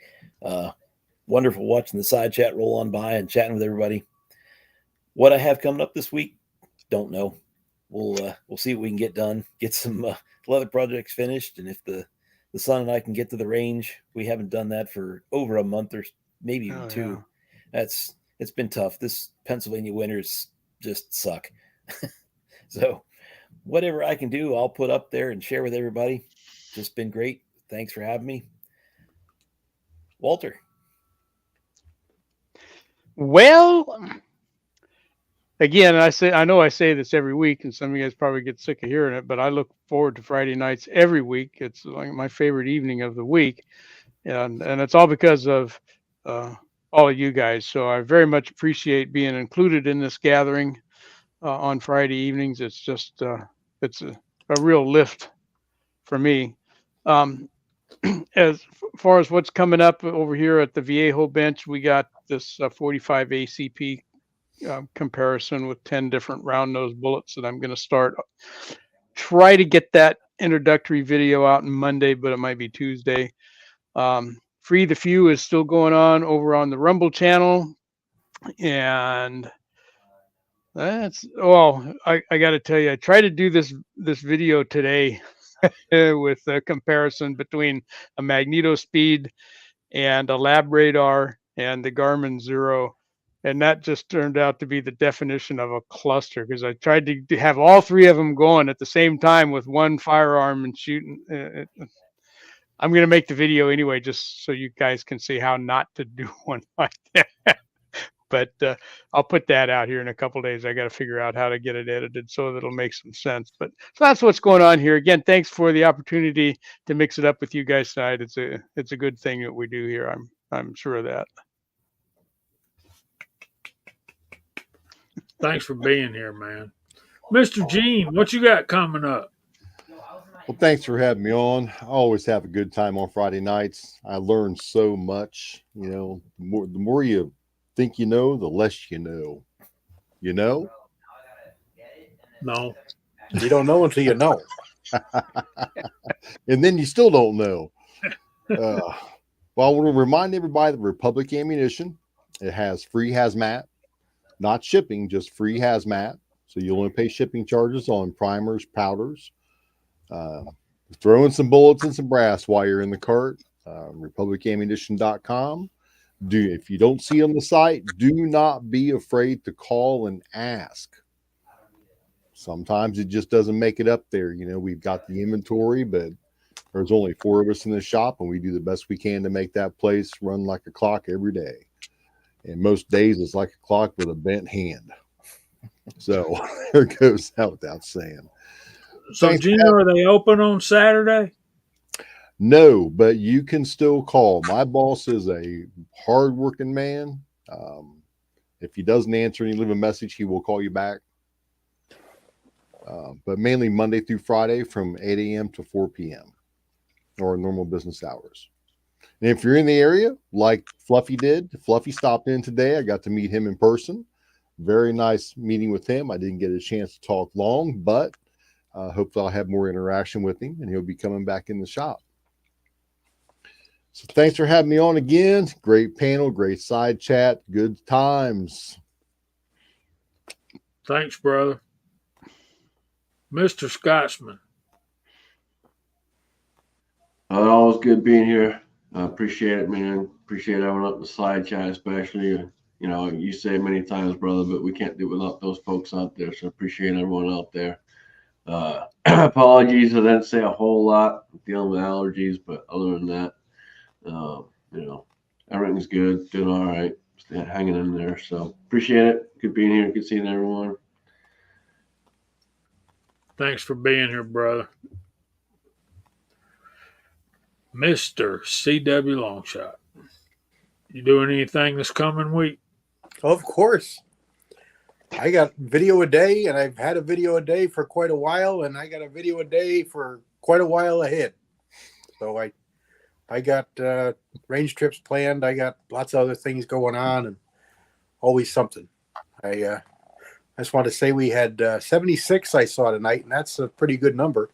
Wonderful watching the side chat roll on by and chatting with everybody. What I have coming up this week, don't know. We'll see what we can get done. Get some leather projects finished, and if the son and I can get to the range, we haven't done that for over a month or maybe even two. Yeah. It's been tough. This Pennsylvania winters just suck. So whatever I can do, I'll put up there and share with everybody. Just been great. Thanks for having me. Walter. Well, again, I know I say this every week, and some of you guys probably get sick of hearing it, but I look forward to Friday nights every week. It's like my favorite evening of the week, and it's all because of all of you guys. So I very much appreciate being included in this gathering on Friday evenings. It's just it's a real lift for me. As far as what's coming up over here at the Viejo bench, we got this 45 ACP comparison with 10 different round nose bullets that I'm going to try to get that introductory video out on Monday, but it might be Tuesday. Free the Few is still going on over on the Rumble channel, and I got to tell you, I tried to do this video today with a comparison between a Magneto Speed and a Lab Radar and the Garmin Zero. And that just turned out to be the definition of a cluster, because I tried to have all three of them going at the same time with one firearm and shooting. I'm going to make the video anyway, just so you guys can see how not to do one like that. But I'll put that out here in a couple days. I got to figure out how to get it edited so that it'll make some sense. But so that's what's going on here. Again, thanks for the opportunity to mix it up with you guys tonight. It's a good thing that we do here. I'm sure of that. Thanks for being here, man. Mr. Gene, what you got coming up? Well, thanks for having me on. I always have a good time on Friday nights. I learn so much. You know, the more you think you know, the less you know. You know? No. You don't know until you know. And then you still don't know. Well, I want to remind everybody that Republic Ammunition, it has free hazmat, not shipping, just free hazmat. So you only pay shipping charges on primers, powders. Throw in some bullets and some brass while you're in the cart. RepublicAmmunition.com. If you don't see on the site, do not be afraid to call and ask. Sometimes it just doesn't make it up there. You know, we've got the inventory, but there's only 4 of us in the shop, and we do the best we can to make that place run like a clock every day. And most days it's like a clock with a bent hand. So there goes that without saying. So, Gino, are they open on Saturday? No, but you can still call. My boss is a hardworking man. If he doesn't answer and you leave a message, he will call you back. But mainly Monday through Friday from 8 a.m. to 4 p.m. or normal business hours. And if you're in the area, like Fluffy did, Fluffy stopped in today. I got to meet him in person. Very nice meeting with him. I didn't get a chance to talk long, but hopefully I'll have more interaction with him, and he'll be coming back in the shop. So thanks for having me on again. Great panel, great side chat, good times. Thanks, brother. Mr. Scotsman. Always good being here. I appreciate it, man. Appreciate everyone up in the side chat, especially. You know, you say it many times, brother, but we can't do it without those folks out there. So appreciate everyone out there. Apologies, I didn't say a whole lot. I'm dealing with allergies, but other than that, you know, everything's good, doing all right, hanging in there. So appreciate it. Good being here. Good seeing everyone. Thanks for being here, brother. Mr. C.W. Longshot. You doing anything this coming week? Of course. I got video a day, and I've had a video a day for quite a while, and I got a video a day for quite a while ahead. So I got range trips planned. I got lots of other things going on, and always something. I just want to say we had 76 I saw tonight, and that's a pretty good number.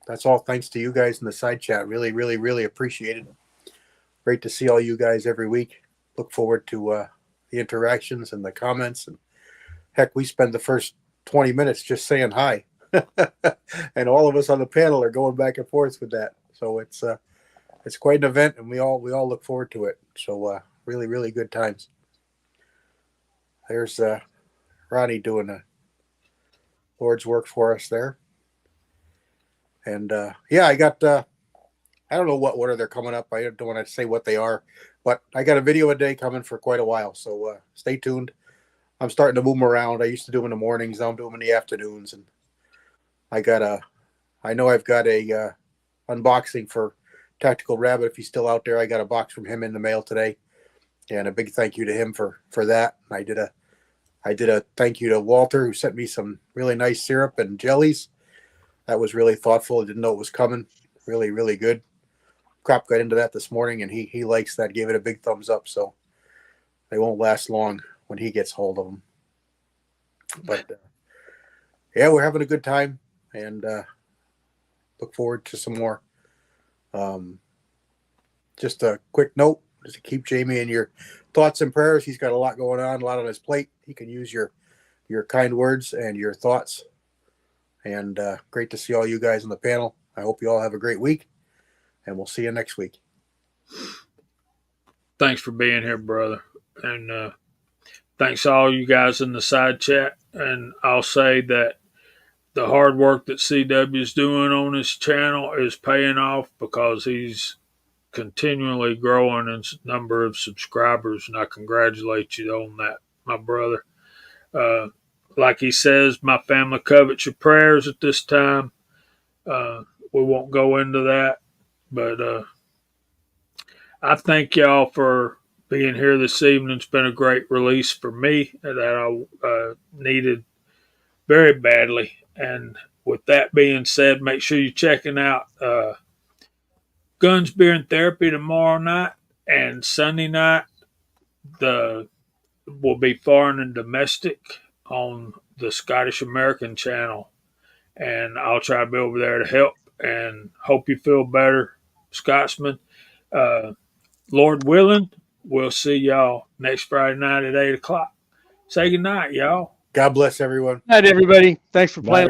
That's all thanks to you guys in the side chat. Really, really, really appreciate it. Great to see all you guys every week. Look forward to the interactions and the comments. And heck, we spend the first 20 minutes just saying hi. And all of us on the panel are going back and forth with that. So it's quite an event, and we all look forward to it. So really, really good times. There's Ronnie doing the Lord's work for us there. And yeah, I got I don't know what order they're coming up. I don't want to say what they are, but I got a video a day coming for quite a while. So stay tuned. I'm starting to move them around. I used to do them in the mornings. Now I'm doing them in the afternoons. And I know I've got a unboxing for Tactical Rabbit. If he's still out there, I got a box from him in the mail today. And a big thank you to him for that. And I did a thank you to Walter, who sent me some really nice syrup and jellies. That was really thoughtful. I didn't know it was coming. Really, really good. Crop got into that this morning, and he likes that. Gave it a big thumbs up. So they won't last long when he gets hold of them. But yeah, we're having a good time, and look forward to some more. Just a quick note, just to keep Jamie in your thoughts and prayers. He's got a lot going on, a lot on his plate. He can use your kind words and your thoughts. And great to see all you guys on the panel. I hope you all have a great week, and we'll see you next week. Thanks for being here, brother. And thanks to all you guys in the side chat. And I'll say that the hard work that CW is doing on his channel is paying off because he's continually growing in number of subscribers, and I congratulate you on that, my brother. Like he says, my family covets your prayers at this time. We won't go into that, but I thank y'all for being here this evening. It's been a great release for me that I needed very badly. And with that being said, make sure you're checking out Guns, Beer, and Therapy tomorrow night, and Sunday night will be Foreign and Domestic on the Scottish American channel. And I'll try to be over there to help, and hope you feel better, Scotsman. Lord willing, we'll see y'all next Friday night at 8 o'clock. Say good night, y'all. God bless everyone. Good night, everybody. Thanks for playing.